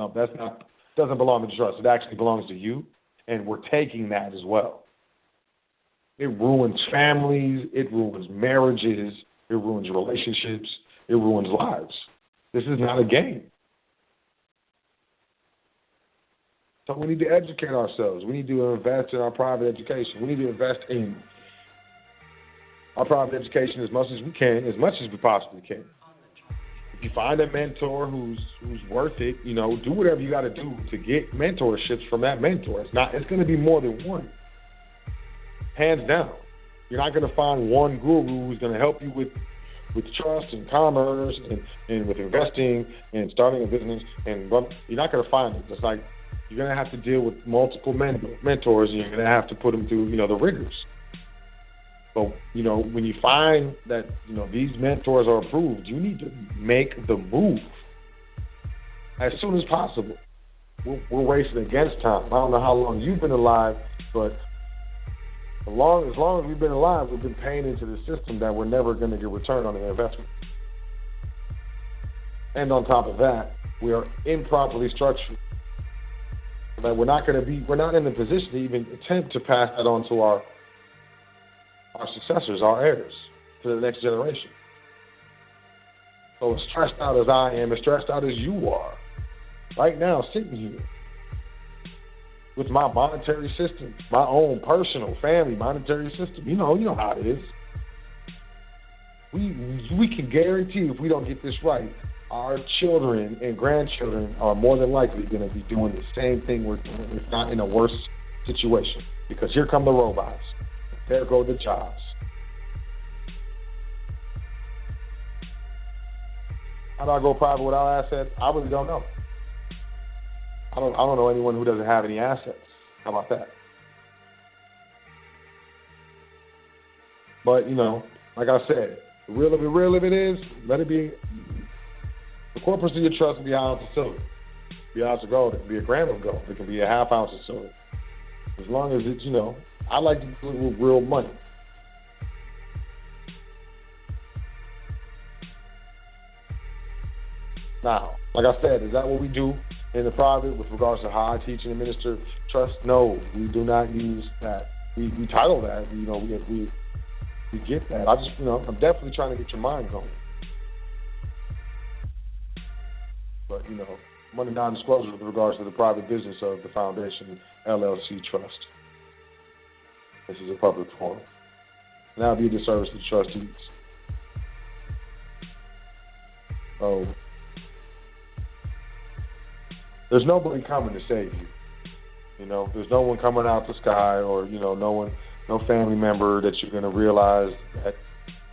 doesn't belong to the trust. It actually belongs to you, and we're taking that as well. It ruins families. It ruins marriages. It ruins relationships. it ruins lives. This is not a game. So we need to educate ourselves. We need to invest in our private education. We need to invest in our private education as much as we can, as much as we possibly can. If you find a mentor who's worth it, do whatever you got to do to get mentorships from that mentor. It's going to be more than one, hands down. You're not going to find one guru who's going to help you with trust and commerce and with investing and starting a business. And you're not going to find it. It's like you're going to have to deal with multiple mentors, and you're going to have to put them through, the rigors. But, when you find that, these mentors are approved, you need to make the move as soon as possible. We're racing against time. I don't know how long you've been alive, but as long as we've been alive, we've been paying into the system that we're never going to get return on the investment. And on top of that, we are improperly structured. That we're not in the position to even attempt to pass that on to our successors, our heirs, to the next generation. So as stressed out as I am, as stressed out as you are, right now, sitting here, with my monetary system, my own personal family monetary system, you know how it is. We can guarantee if we don't get this right, our children and grandchildren are more than likely going to be doing the same thing we're doing, if not in a worse situation. Because here come the robots. There go the jobs. How do I go private without assets? I really don't know. I don't know anyone who doesn't have any assets. How about that? But, like I said, the real of it is, let it be. The corpus of your trust can be an ounce of silver. Be an ounce of gold. It can be a gram of gold. It can be a half ounce of silver. As long as it's, I like to do it with real money. Now, like I said, is that what we do in the private with regards to how I teach and administer trust? No, we do not use that. We title that. We get that. I'm definitely trying to get your mind going. But, money non-disclosure with regards to the private business of the Foundation LLC Trust. This is a public forum. And that would be a disservice to the trustees. So, there's nobody coming to save you. There's no one coming out the sky, or, no family member that you're going to realize that,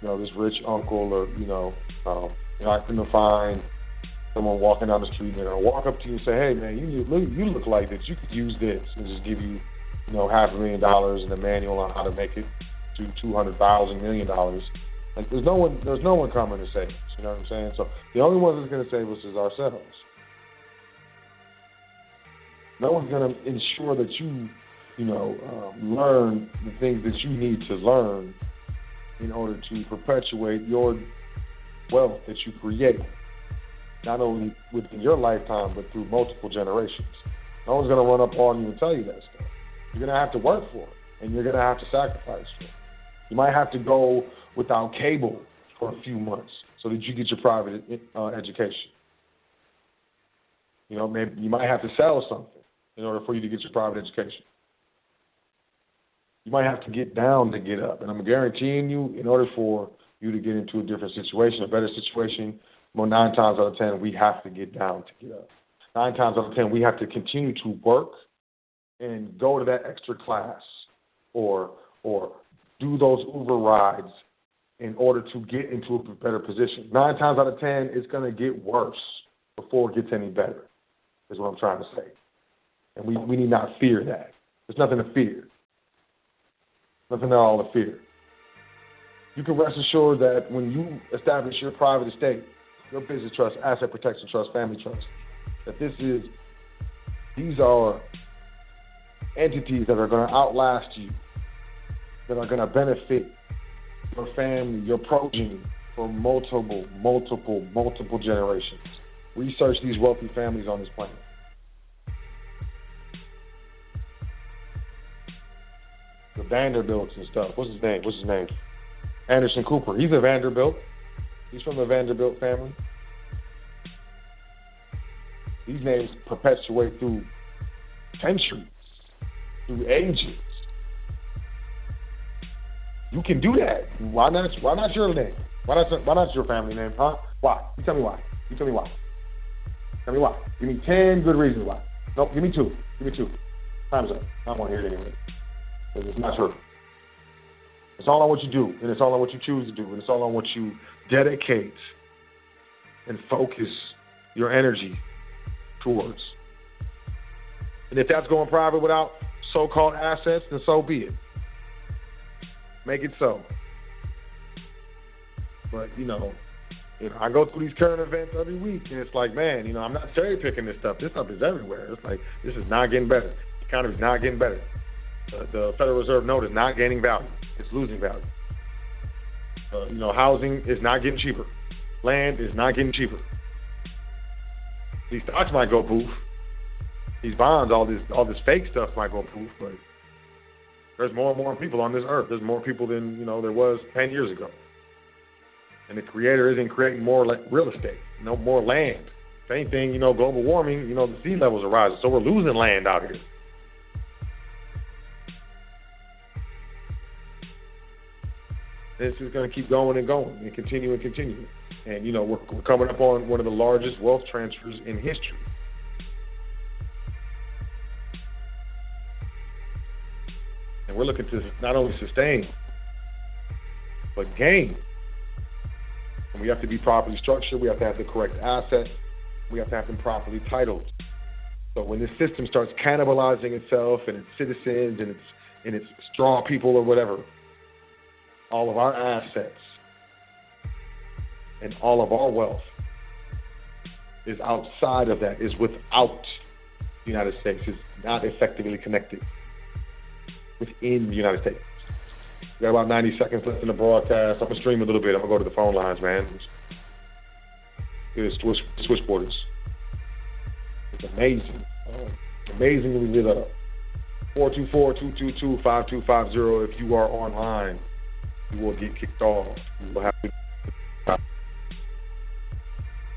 this rich uncle, or, you're not going to find someone walking down the street and they're going to walk up to you and say, hey, man, you look like this. You could use this, and just give you, $500,000 and a manual on how to make it to $200,000, $1 million. Like, there's no one coming to save us. You know what I'm saying? So the only one that's going to save us is ourselves. No one's going to ensure that you, learn the things that you need to learn in order to perpetuate your wealth that you create, not only within your lifetime, but through multiple generations. No one's going to run up on you and tell you that stuff. You're going to have to work for it, and you're going to have to sacrifice for it. You might have to go without cable for a few months so that you get your private education. Maybe you might have to sell something in order for you to get your private education. You might have to get down to get up. And I'm guaranteeing you, in order for you to get into a different situation, a better situation, 9 times out of 10, we have to get down to get up. 9 times out of 10, we have to continue to work and go to that extra class or do those Uber rides in order to get into a better position. 9 times out of 10, it's going to get worse before it gets any better, is what I'm trying to say. And we need not fear that. There's nothing to fear. Nothing at all to fear. You can rest assured that when you establish your private estate, your business trust, asset protection trust, family trust, that these are entities that are going to outlast you, that are going to benefit your family, your progeny for multiple generations. Research these wealthy families on this planet. The Vanderbilts and stuff. What's his name? Anderson Cooper. He's a Vanderbilt. He's from the Vanderbilt family. These names perpetuate through centuries, through ages. You can do that. Why not? Why not your name? Why not your family name? Huh? Why? You tell me why. You tell me why. Tell me why. Give me 10 good reasons why. Nope. Give me 2. Give me 2. Time's up. I don't want to hear it anyway. Because it's not true. It's all on what you do, and it's all on what you choose to do, and it's all on what you dedicate and focus your energy towards. And if that's going private without so-called assets, then so be it. Make it so. But, I go through these current events every week, and it's like, man, I'm not cherry-picking this stuff. This stuff is everywhere. It's like, this is not getting better. The economy's not getting better. The Federal Reserve note is not gaining value. It's losing value. Housing is not getting cheaper. Land is not getting cheaper. These stocks might go poof. These bonds, all this fake stuff might go poof, but there's more and more people on this earth. There's more people than, there was 10 years ago. And the Creator isn't creating more real estate, more land. If anything, global warming, the sea levels are rising, so we're losing land out here. This is going to keep going and going and continue and continue. And, we're coming up on one of the largest wealth transfers in history. And we're looking to not only sustain, but gain. And we have to be properly structured. We have to have the correct assets. We have to have them properly titled. So when this system starts cannibalizing itself and its citizens and its straw people or whatever, all of our assets and all of our wealth is outside of that, is without the United States, is not effectively connected within the United States. We got about 90 seconds left in the broadcast. I'm going to stream a little bit. I'm going to go to the phone lines, man. It's switchboarders. It's amazing. Amazingly lit up. 424-222-5250. If you are online, you will get kicked off. You will have to.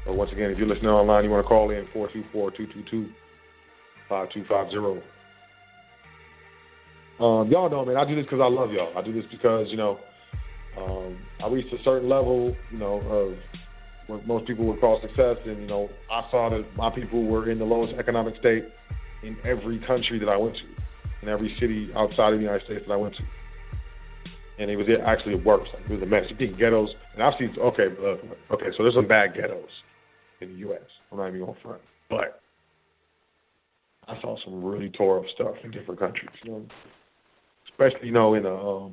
So once again, if you're listening online, you want to call in 424-222-5250. Y'all know, man, I do this because I love y'all. I do this because, I reached a certain level, of what most people would call success. And, I saw that my people were in the lowest economic state in every country that I went to, in every city outside of the United States that I went to. And it was actually worse. Like, it was a mess. You think ghettos, and I've seen, okay, so there's some bad ghettos in the U.S. I'm not even going front. But I saw some really tore up stuff in different countries, especially, in the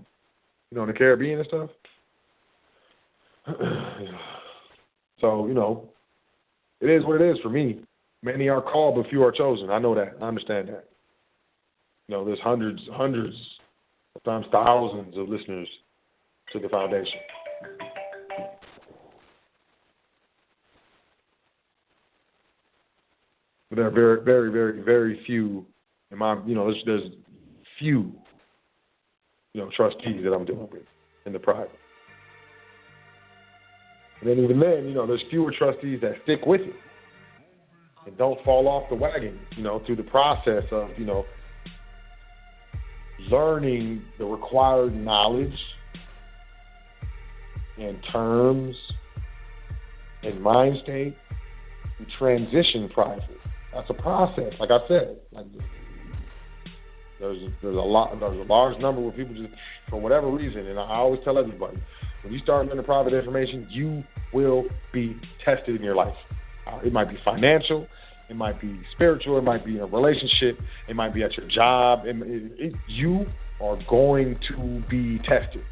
Caribbean and stuff. So, it is what it is for me. Many are called, but few are chosen. I know that. I understand that. There's hundreds, sometimes thousands of listeners to the foundation. But there are very, very, very, very few. There's few, trustees that I'm dealing with in the private. And then even then, there's fewer trustees that stick with it and don't fall off the wagon, through the process of, learning the required knowledge and terms and mind state and transition private. That's a process. Like I said, there's a large number of people just, for whatever reason, and I always tell everybody, when you start learning private information, you will be tested in your life. It might be financial, it might be spiritual, it might be in a relationship, it might be at your job. You are going to be tested.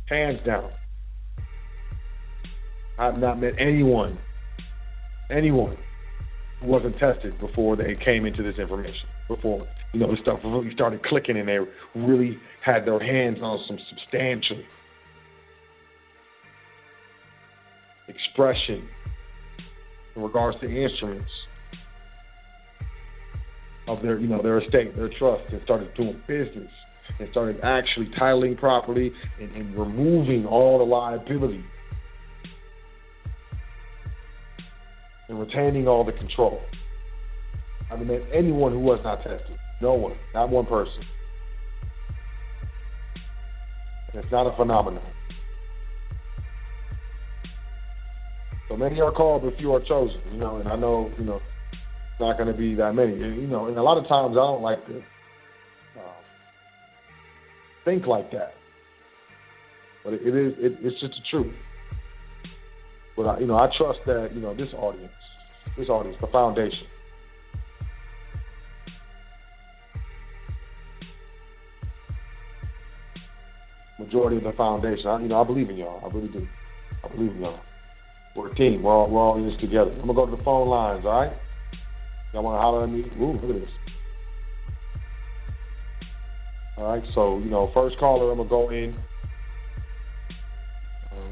Hands down. I've not met anyone who wasn't tested before they came into this information. Before, this stuff really started clicking and they really had their hands on some substantial expression in regards to instruments of their estate, their trust, and started doing business and started actually titling properly and removing all the liability and retaining all the control. I haven't met anyone who was not tested. No one. Not one person. And it's not a phenomenon. So many are called, but few are chosen. And I know, it's not going to be that many. And a lot of times I don't like to think like that. But it's just the truth. But I trust that, this audience, the foundation. Majority of the foundation. I believe in y'all. I really do. I believe in y'all. We're a team. We're all in this together. I'm gonna go to the phone lines. All right. Y'all want to holler at me? Ooh, look at this. All right. So first caller, I'm gonna go in.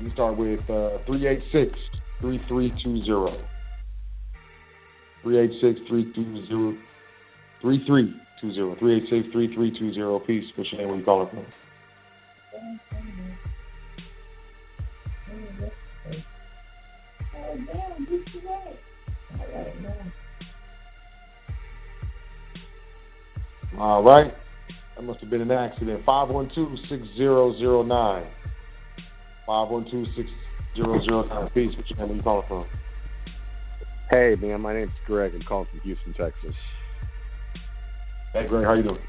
We start with 386-3320. 386-320. 386-3320. Peace. What's your name? Where you calling from? All right. That must have been an accident. 512-6009. 512-6009. Peace. What's your name? Where you calling from? Hey, man. My name's Greg. I'm calling from Houston, Texas. Hey, Greg. How you doing?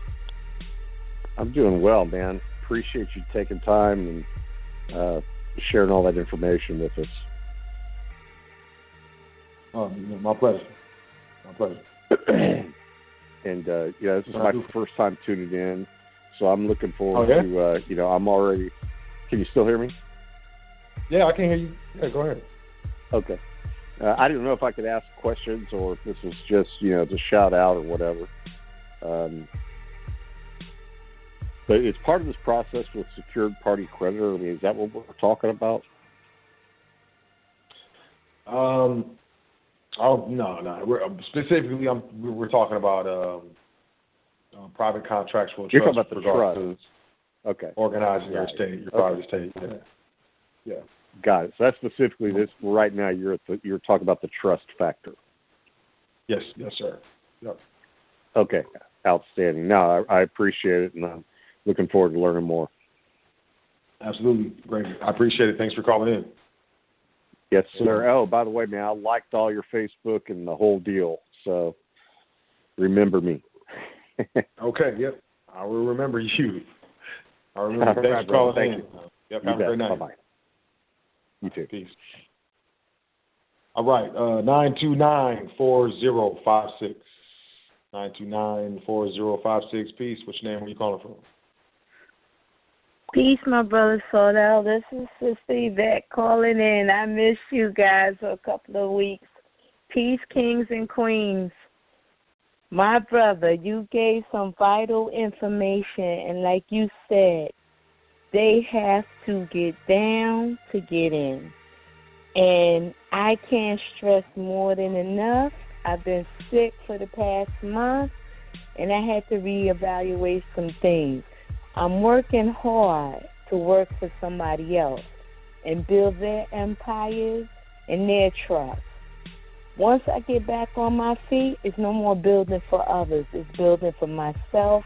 I'm doing well, man. Appreciate you taking time and sharing all that information with us. Oh, my pleasure. My pleasure. And this is my first time tuning in, so I'm looking forward to. I'm already. Can you still hear me? Yeah, I can hear you. Yeah, go ahead. Okay. I didn't know if I could ask questions or if this was just just shout out or whatever. But it's part of this process with secured party creditor. I mean, is that what we're talking about? No. We're talking about private contracts for trust. You're talking about the trust. Okay. Organizing your estate, your private estate. Yeah. Got it. So that's specifically this. Right now, you're talking about the trust factor. Yes, sir. Yep. Okay. Outstanding. No, I appreciate it, and I'm looking forward to learning more. Absolutely. Great. I appreciate it. Thanks for calling in. Yes, sir. Oh, by the way, man, I liked all your Facebook and the whole deal. So remember me. Okay. Yep. I will remember you. I remember. Thanks for calling in. Yep. Have a great night. Bye-bye. You too. Peace. All right. 929-4056. 929-4056. Peace. What's your name? Where you calling from? Peace, my brother Sot. This is Sister Yvette calling in. I missed you guys for a couple of weeks. Peace, kings and queens. My brother, you gave some vital information, and like you said, they have to get down to get in. And I can't stress more than enough. I've been sick for the past month, and I had to reevaluate some things. I'm working hard to work for somebody else and build their empires and their trust. Once I get back on my feet, it's no more building for others. It's building for myself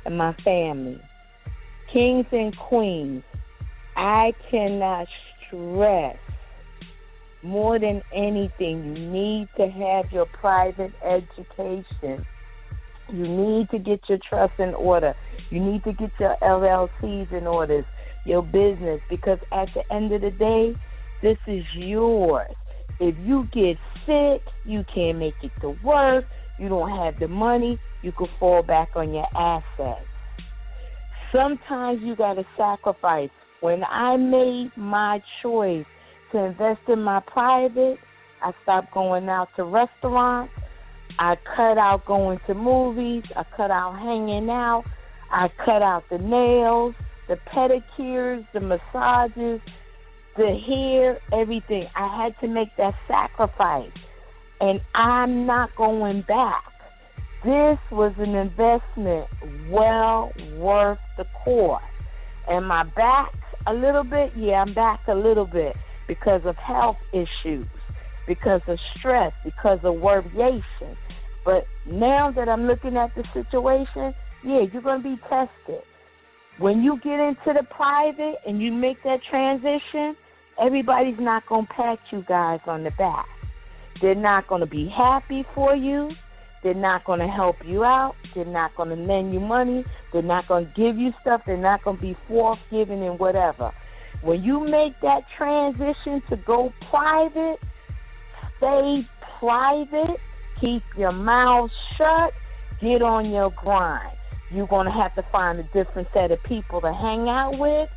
and my family. Kings and queens, I cannot stress more than anything, you need to have your private education. You need to get your trust in order. You need to get your LLCs in order, your business, because at the end of the day, this is yours. If you get sick, you can't make it to work, you don't have the money, you can fall back on your assets. Sometimes you got to sacrifice. When I made my choice to invest in my private, I stopped going out to restaurants. I cut out going to movies. I cut out hanging out. I cut out the nails, the pedicures, the massages, the hair, everything. I had to make that sacrifice. And I'm not going back. this was an investment well worth the cost. Am I back a little bit? Yeah, I'm back a little bit because of health issues, because of stress, because of worryation. But now that I'm looking at the situation, yeah, you're going to be tested. When you get into the private and you make that transition, everybody's not going to pat you guys on the back. They're not going to be happy for you. They're not going to help you out. They're not going to lend you money. They're not going to give you stuff. They're not going to be forthgiving and whatever. When you make that transition to go private, stay private, keep your mouth shut, get on your grind. You're going to have to find a different set of people to hang out with.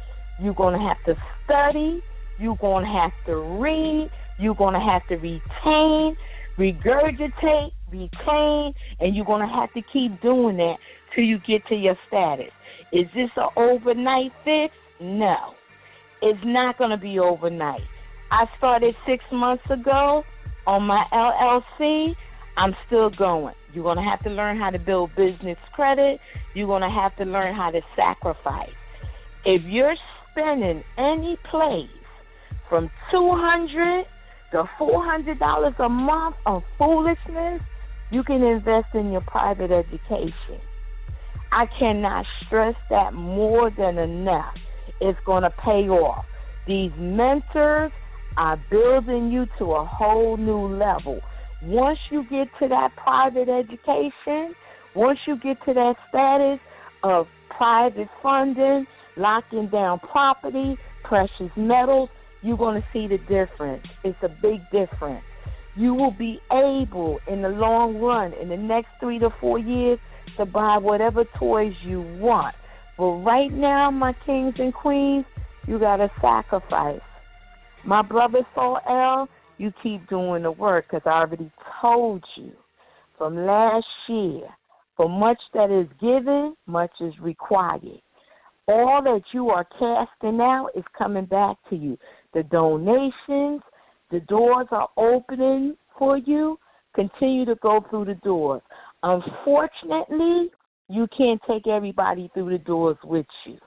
You're going to have to study. You're going to have to read. You're going to have to retain, regurgitate, retain, and you're going to have to keep doing that till you get to your status. Is this an overnight fix? No. It's not going to be overnight. I started 6 months ago on my LLC. I'm still going. You're going to have to learn how to build business credit. You're going to have to learn how to sacrifice. If you're spending any place from $200 to $400 a month on foolishness, you can invest in your private education. I cannot stress that more than enough. It's going to pay off. These mentors are building you to a whole new level. Once you get to that private education, once you get to that status of private funding, locking down property, precious metals, you're going to see the difference. It's a big difference. You will be able, in the long run, in the next 3 to 4 years, to buy whatever toys you want. But right now, my kings and queens, you got to sacrifice. My brother Saul L., you keep doing the work, because I already told you from last year, for much that is given, much is required. All that you are casting out is coming back to you. The donations, the doors are opening for you. Continue to go through the doors. Unfortunately, you can't take everybody through the doors with you,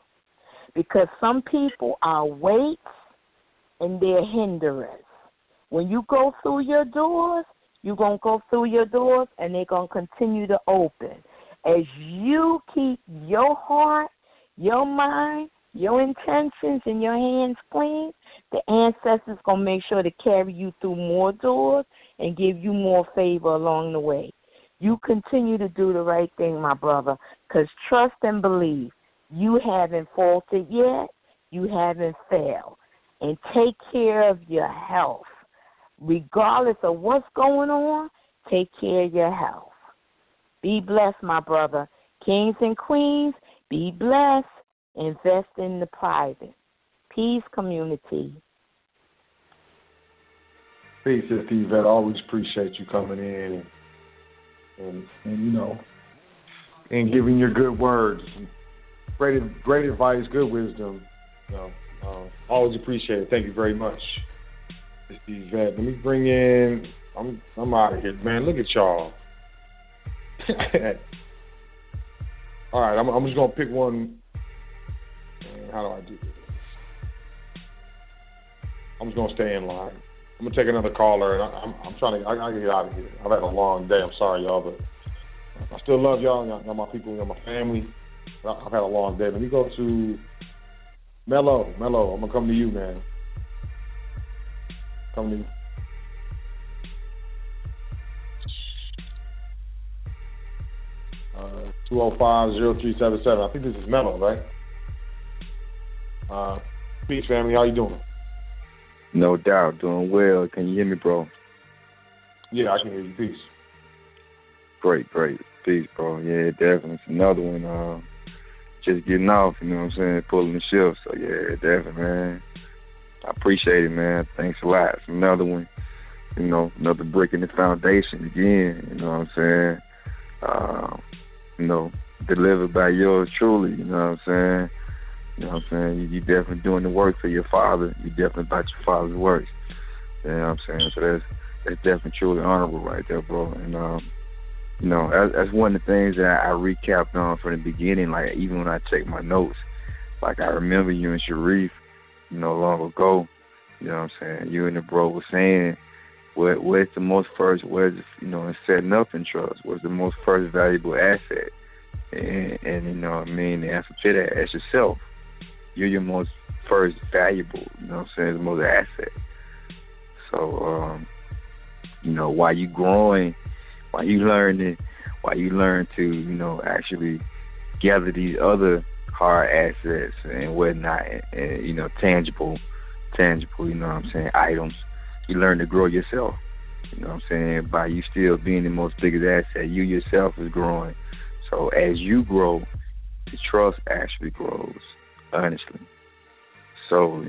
because some people are weights and they're hindrance. When you go through your doors, you're going to go through your doors and they're going to continue to open. As you keep your heart, your mind, your intentions, and your hands clean, the ancestors going to make sure to carry you through more doors and give you more favor along the way. You continue to do the right thing, my brother, because trust and believe. You haven't faltered yet. You haven't failed. And take care of your health. Regardless of what's going on, take care of your health. Be blessed, my brother. Kings and queens, be blessed. Invest in the private. Peace, community. Peace, Sister Yvette. I always appreciate you coming in and you know, and giving your good words. Great advice, good wisdom. You know, always appreciate it. Thank you very much, Sister Yvette. Let me bring in. I'm out of here, man. Look at y'all. All right, I'm just gonna pick one. How do I do this? I'm just gonna stay in line. I'm gonna take another caller, and I'm trying to. I gotta get out of here. I've had a long day. I'm sorry, y'all, but I still love y'all. Y'all my people. Y'all my family. I've had a long day. Let me go to Mello. Mello, I'm gonna come to you, man. Come to you. Uh, 205-0377. I think this is Mello, right? Peace, family. How you doing? No doubt. Doing well. Can you hear me, bro? Yeah, I can hear you. Peace. Great. Peace, bro. Yeah, definitely. It's another one. Just getting off, you know what I'm saying? Pulling the shift. So, yeah, definitely, man. I appreciate it, man. Thanks a lot. It's another one. You know, another brick in the foundation again. You know what I'm saying? You know, delivered by yours truly. You know what I'm saying? You know what I'm saying? You definitely doing the work for your father. You definitely about your father's work. You know what I'm saying? So that's definitely truly honorable right there, bro. And You know, that's one of the things that I recapped on from the beginning. Like, even when I check my notes, like, I remember you and Sharif, you know, long ago, you know what I'm saying, you and the bro were saying, where's the most first, you know, in setting up in trust, what's the most first valuable asset? And you know what I mean, the answer to that is yourself. You're your most first valuable, you know what I'm saying, the most asset. So, you know, while you growing, while you learn to, you know, actually gather these other hard assets and whatnot, and you know, tangible, you know what I'm saying, items, you learn to grow yourself. You know what I'm saying? By you still being the most biggest asset, you yourself is growing. So as you grow, the trust actually grows, honestly. So,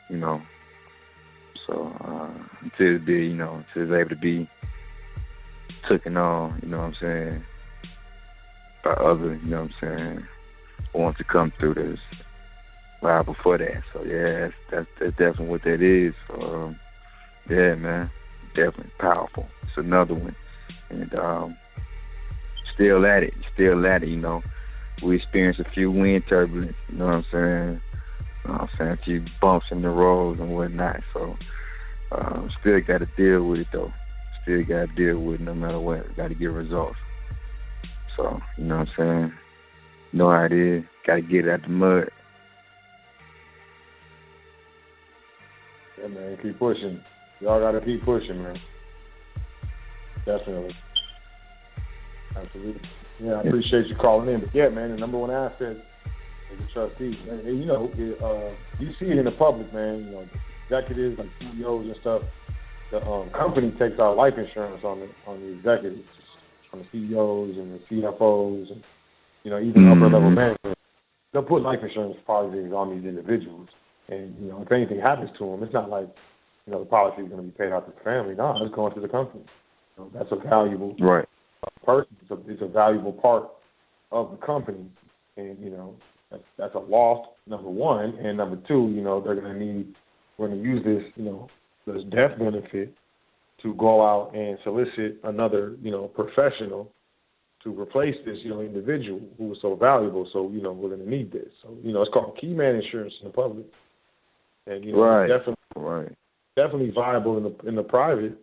you know, until it's able to be taken on, you know what I'm saying, by others, you know what I'm saying, want to come through this live before that. So yeah, that's definitely what that is. Yeah, man, definitely powerful. It's another one, and still at it. You know, we experienced a few wind turbulence. You know what I'm saying? A few bumps in the roads and whatnot. So still got to deal with it though. Still got to deal with it no matter what. Got to get results. So you know what I'm saying? Know how it is. Got to get it out the mud. Yeah, man, keep pushing. Y'all got to keep pushing, man. Definitely. Absolutely. Yeah, I appreciate you calling in. But yeah, man, the number one asset is the trustee. And you know, you see it in the public, man. You know, executives like CEOs and stuff. The company takes out life insurance on the executives, on the CEOs and the CFOs, and you know, even upper level management. They'll put life insurance policies on these individuals, and you know, if anything happens to them, it's not like, you know, the policy is going to be paid out to the family. No, it's going to the company. You know, that's a valuable person. It's a valuable part of the company, and you know, that's a loss, number one, and number two, you know, we're going to use this, you know, this death benefit to go out and solicit another, you know, professional to replace this, you know, individual who was so valuable. So, you know, we're going to need this. So, you know, it's called key man insurance in the public, and you know, it's definitely viable in the private.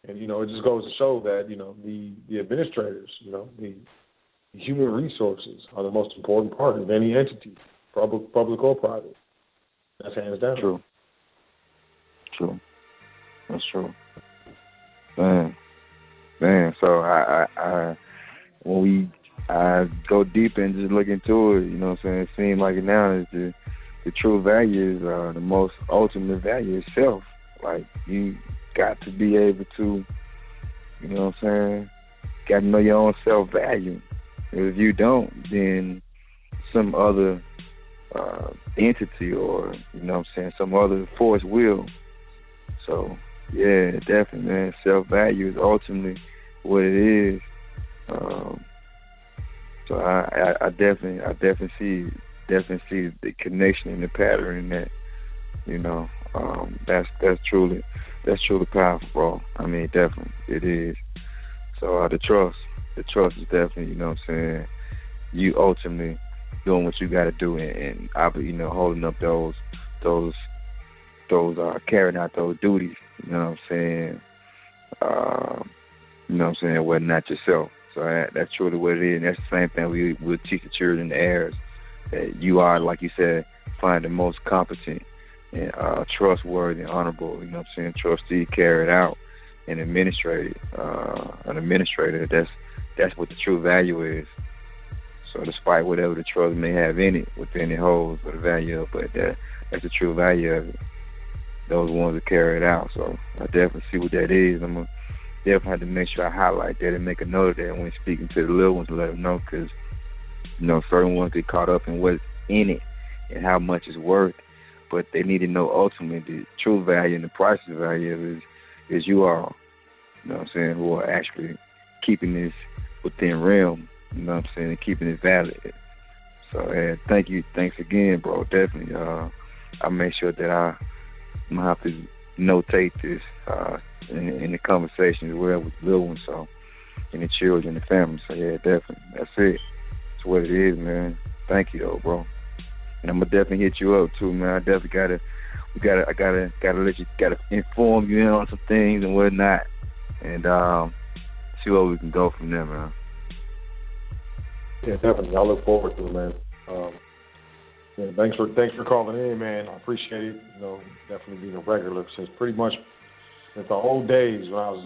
And you know, it just goes to show that, you know, the administrators, you know, the human resources are the most important part of any entity, public or private. That's hands down. True. That's true. Man. So I when I go deep and just look into it, you know what I'm saying, it seems like it now is the true value is the most ultimate value is self. Like, you got to be able to, you know what I'm saying, got to know your own self-value. If you don't, then some other entity or, you know what I'm saying, some other force will. So, yeah, definitely, man, self-value is ultimately what it is. So I definitely see the connection and the pattern in that. You know, that's truly powerful, bro. I mean, definitely it is. So the trust is definitely, you know what I'm saying, you ultimately doing what you got to do, and you know, holding up those carrying out those duties. You know what I'm saying. You know what I'm saying, well, not yourself. So that's truly what it is. And that's the same thing we'll teach the children, the heirs, that you are, like you said, find the most competent and trustworthy and honorable, you know what I'm saying, trustee, carry it out and administrate it. An administrator, that's what the true value is. So despite whatever the trust may have in it, within it holds the value of, but that's the true value of it. Those ones that carry it out. So I definitely see what that is. I'm going to definitely have to make sure I highlight that and make a note of that when speaking to the little ones, to let them know, because, you know, certain ones get caught up in what's in it and how much it's worth, but they need to know ultimately the true value and the priceless value is you all, you know what I'm saying, who are actually keeping this within realm, you know what I'm saying, and keeping it valid. So, thank you. Thanks again, bro. Definitely. I'll make sure that I'm going to have to notate this in the conversation as well with the little one. So, and the children, the family. So yeah, definitely, that's it. That's what it is, man. Thank you, though, bro. And I'm gonna definitely hit you up too, man. I definitely gotta let you, gotta inform you on some things and whatnot, and see where we can go from there, man. Yeah, definitely. I look forward to it, man. Yeah, thanks for calling in, man. I appreciate it. You know, definitely being a regular since the old days when I was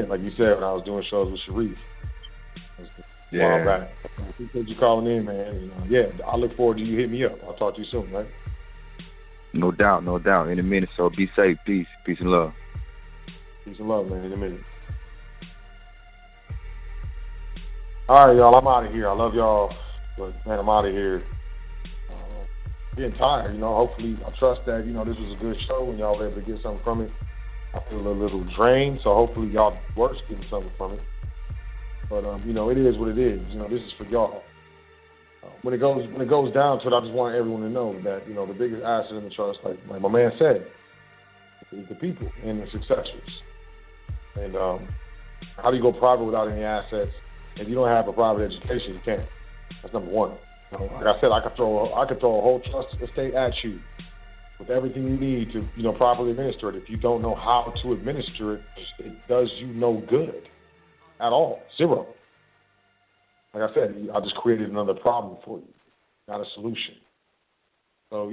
like you said, when I was doing shows with Sharif. Yeah. A while back. I appreciate you calling in, man. I look forward to you hitting me up. I'll talk to you soon, right? No doubt. In a minute, so be safe. Peace and love. Peace and love, man. In a minute. All right, y'all. I'm out of here. I love y'all, but man, I'm out of here. Getting tired, Hopefully, I trust that this was a good show and y'all were able to get something from it. I feel a little drained, so hopefully y'all were getting something from it. But it is what it is. This is for y'all. When it goes down to it, I just want everyone to know that the biggest asset in the trust, like my man said, is the people and the successors. And how do you go private without any assets? If you don't have a private education, you can't. That's number one. Like I said, I could throw a whole trust estate at you with everything you need to properly administer it. If you don't know how to administer it, it does you no good at all. Zero. Like I said, I just created another problem for you, not a solution. So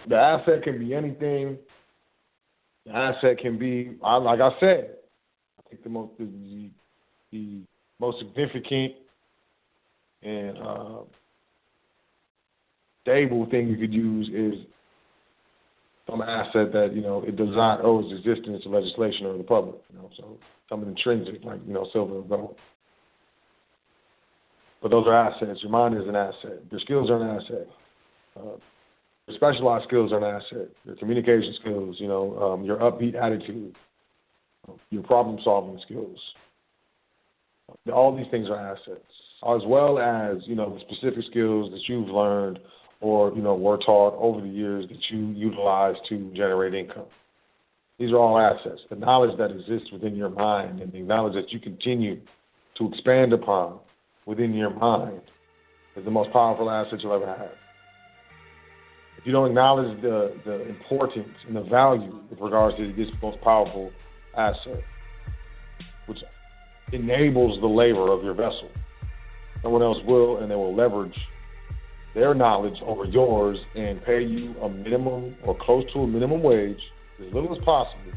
the asset can be anything. The asset can be, like I said, I think the most significant and stable thing you could use is some asset that it does not owe its existence to legislation or the public. So something intrinsic like silver and gold. But those are assets. Your mind is an asset. Your skills are an asset. Your specialized skills are an asset. Your communication skills, your upbeat attitude, your problem-solving skills. All these things are assets, as well as, the specific skills that you've learned or, were taught over the years that you utilize to generate income. These are all assets. The knowledge that exists within your mind and the knowledge that you continue to expand upon within your mind is the most powerful asset you'll ever have. If you don't acknowledge the importance and the value with regards to this most powerful asset, which enables the labor of your vessel, someone else will, and they will leverage their knowledge over yours and pay you a minimum or close to a minimum wage, as little as possible,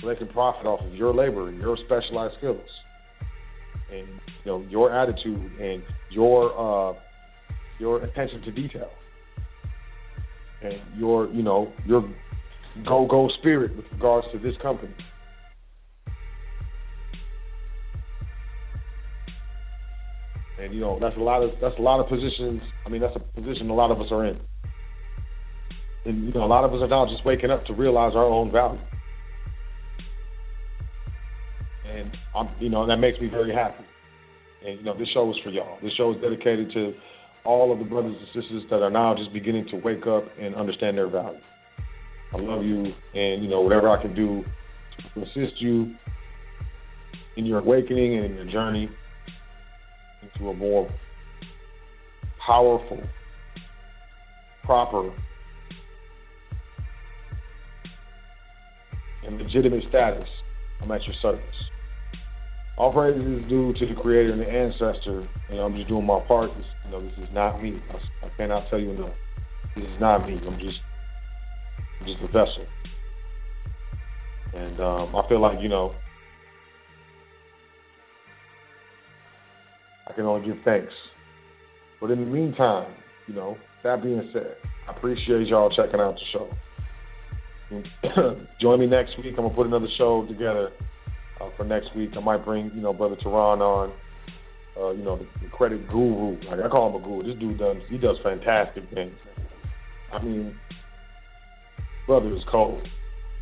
so they can profit off of your labor and your specialized skills and your attitude and your attention to detail and your go spirit with regards to this company. And that's a lot of positions. I mean, that's a position a lot of us are in. And a lot of us are now just waking up to realize our own value. And that makes me very happy. And this show is for y'all. This show is dedicated to all of the brothers and sisters that are now just beginning to wake up and understand their value. I love you, and whatever I can do to assist you in your awakening and in your journey into a more powerful, proper, and legitimate status, I'm at your service. All praise is due to the Creator and the Ancestor, and I'm just doing my part. This is not me. I cannot tell you enough. This is not me. I'm just a vessel. And I feel like, I can only give thanks. But in the meantime, that being said, I appreciate y'all checking out the show. Join me next week. I'm going to put another show together for next week. I might bring, Brother Tehran on, the credit guru. Like, I call him a guru. This dude does fantastic things. I mean, brother is cold.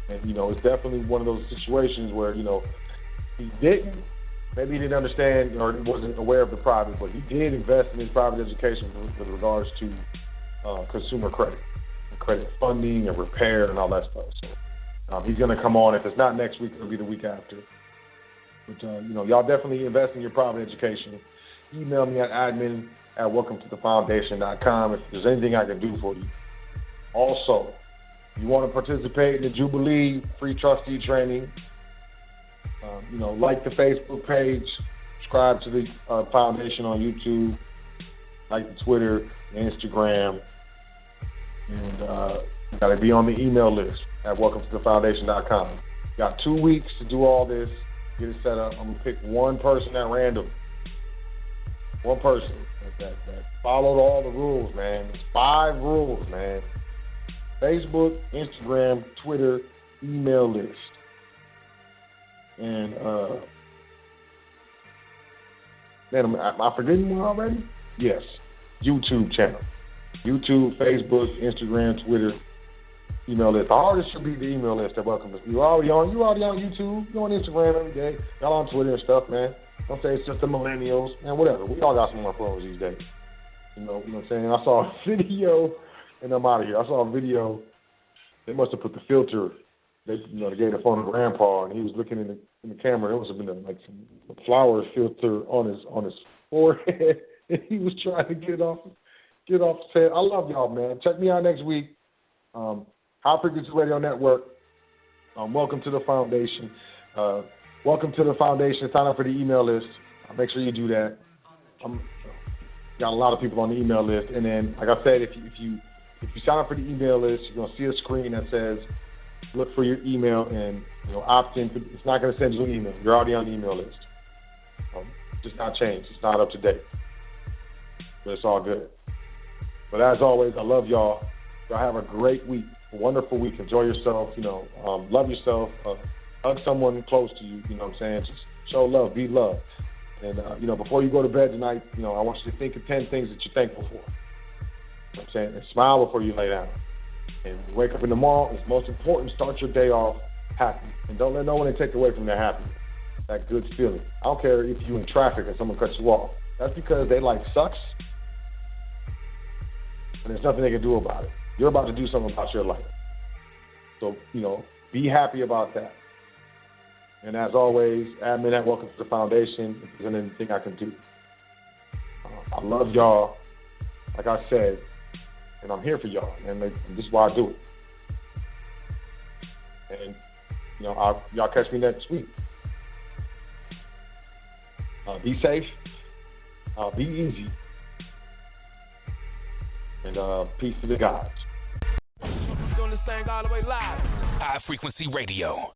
And, it's definitely one of those situations where, maybe he didn't understand or wasn't aware of the private, but he did invest in his private education with regards to consumer credit funding and repair and all that stuff. So He's going to come on. If it's not next week, it'll be the week after. But, y'all definitely invest in your private education. Email me at admin@welcometothefoundation.com if there's anything I can do for you. Also, if you want to participate in the Jubilee free trustee training, like the Facebook page, subscribe to the foundation on YouTube, like the Twitter, the Instagram, and you got to be on the email list at welcometothefoundation.com. Got 2 weeks to do all this, get it set up. I'm going to pick one person at random. One person that followed all the rules, man. It's 5 rules, man. Facebook, Instagram, Twitter, email list. And, am I forgetting one already? Yes. YouTube channel. YouTube, Facebook, Instagram, Twitter, email list. The hardest should be the email list at Welcome. You already on YouTube, you're on Instagram every day, y'all on Twitter and stuff, man. Don't say it's just the millennials, man, whatever. We all got some more phones these days. You know what I'm saying? I saw a video, and I'm out of here. I saw a video, they must have put the filter, they gave the phone to Grandpa, and he was looking in the camera. There must have been like some flower filter on his forehead, and he was trying to get off his head. I love y'all, man. Check me out next week. High Frequency Radio Network. Welcome to the foundation. Welcome to the foundation. Sign up for the email list. Make sure you do that. Got a lot of people on the email list, and then, like I said, if you sign up for the email list, you're gonna see a screen that says look for your email and opt in. It's not gonna send you an email. You're already on the email list. Just not changed. It's not up to date, but it's all good. But as always, I love y'all. Y'all have a great week, a wonderful week. Enjoy yourself. Love yourself. Hug someone close to you. You know what I'm saying? Just show love. Be loved. And before you go to bed tonight, I want you to think of 10 things that you're thankful for. You know what I'm saying? And smile before you lay down. And when you wake up in the morning, it's most important, start your day off happy. And don't let no one take away from that happiness, that good feeling. I don't care if you're in traffic and someone cuts you off. That's because their life sucks, and there's nothing they can do about it. You're about to do something about your life. So, be happy about that. And as always, admin at Welcome to the Foundation. If there's anything I can do. I love y'all, like I said, and I'm here for y'all, and this is why I do it. And, y'all catch me next week. Be safe. Be easy. And peace to the gods. Doing this thing all the way live. High Frequency Radio.